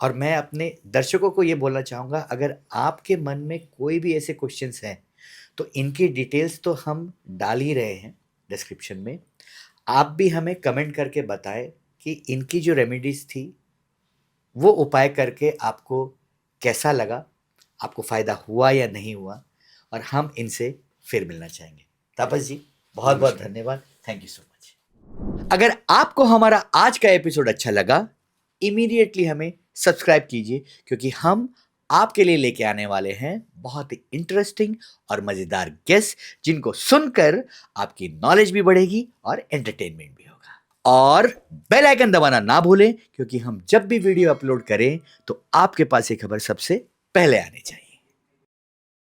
और मैं अपने दर्शकों को ये बोलना चाहूँगा, अगर आपके मन में कोई भी ऐसे क्वेश्चंस हैं तो इनकी डिटेल्स तो हम डाल ही रहे हैं डिस्क्रिप्शन में। आप भी हमें कमेंट करके बताएं कि इनकी जो रेमेडीज़ थी वो उपाय करके आपको कैसा लगा, आपको फ़ायदा हुआ या नहीं हुआ, और हम इनसे फिर मिलना चाहेंगे। तापस जी, बहुत बहुत नमस्कार। धन्यवाद, थैंक यू सो मच। अगर आपको हमारा आज का एपिसोड अच्छा लगा, इमीडिएटली हमें सब्सक्राइब कीजिए, क्योंकि हम आपके लिए लेके आने वाले हैं बहुत ही इंटरेस्टिंग और मज़ेदार गेस्ट, जिनको सुनकर आपकी नॉलेज भी बढ़ेगी और एंटरटेनमेंट भी होगा। और बेल आइकन दबाना ना भूलें, क्योंकि हम जब भी वीडियो अपलोड करें तो आपके पास ये खबर सबसे पहले आनी चाहिए।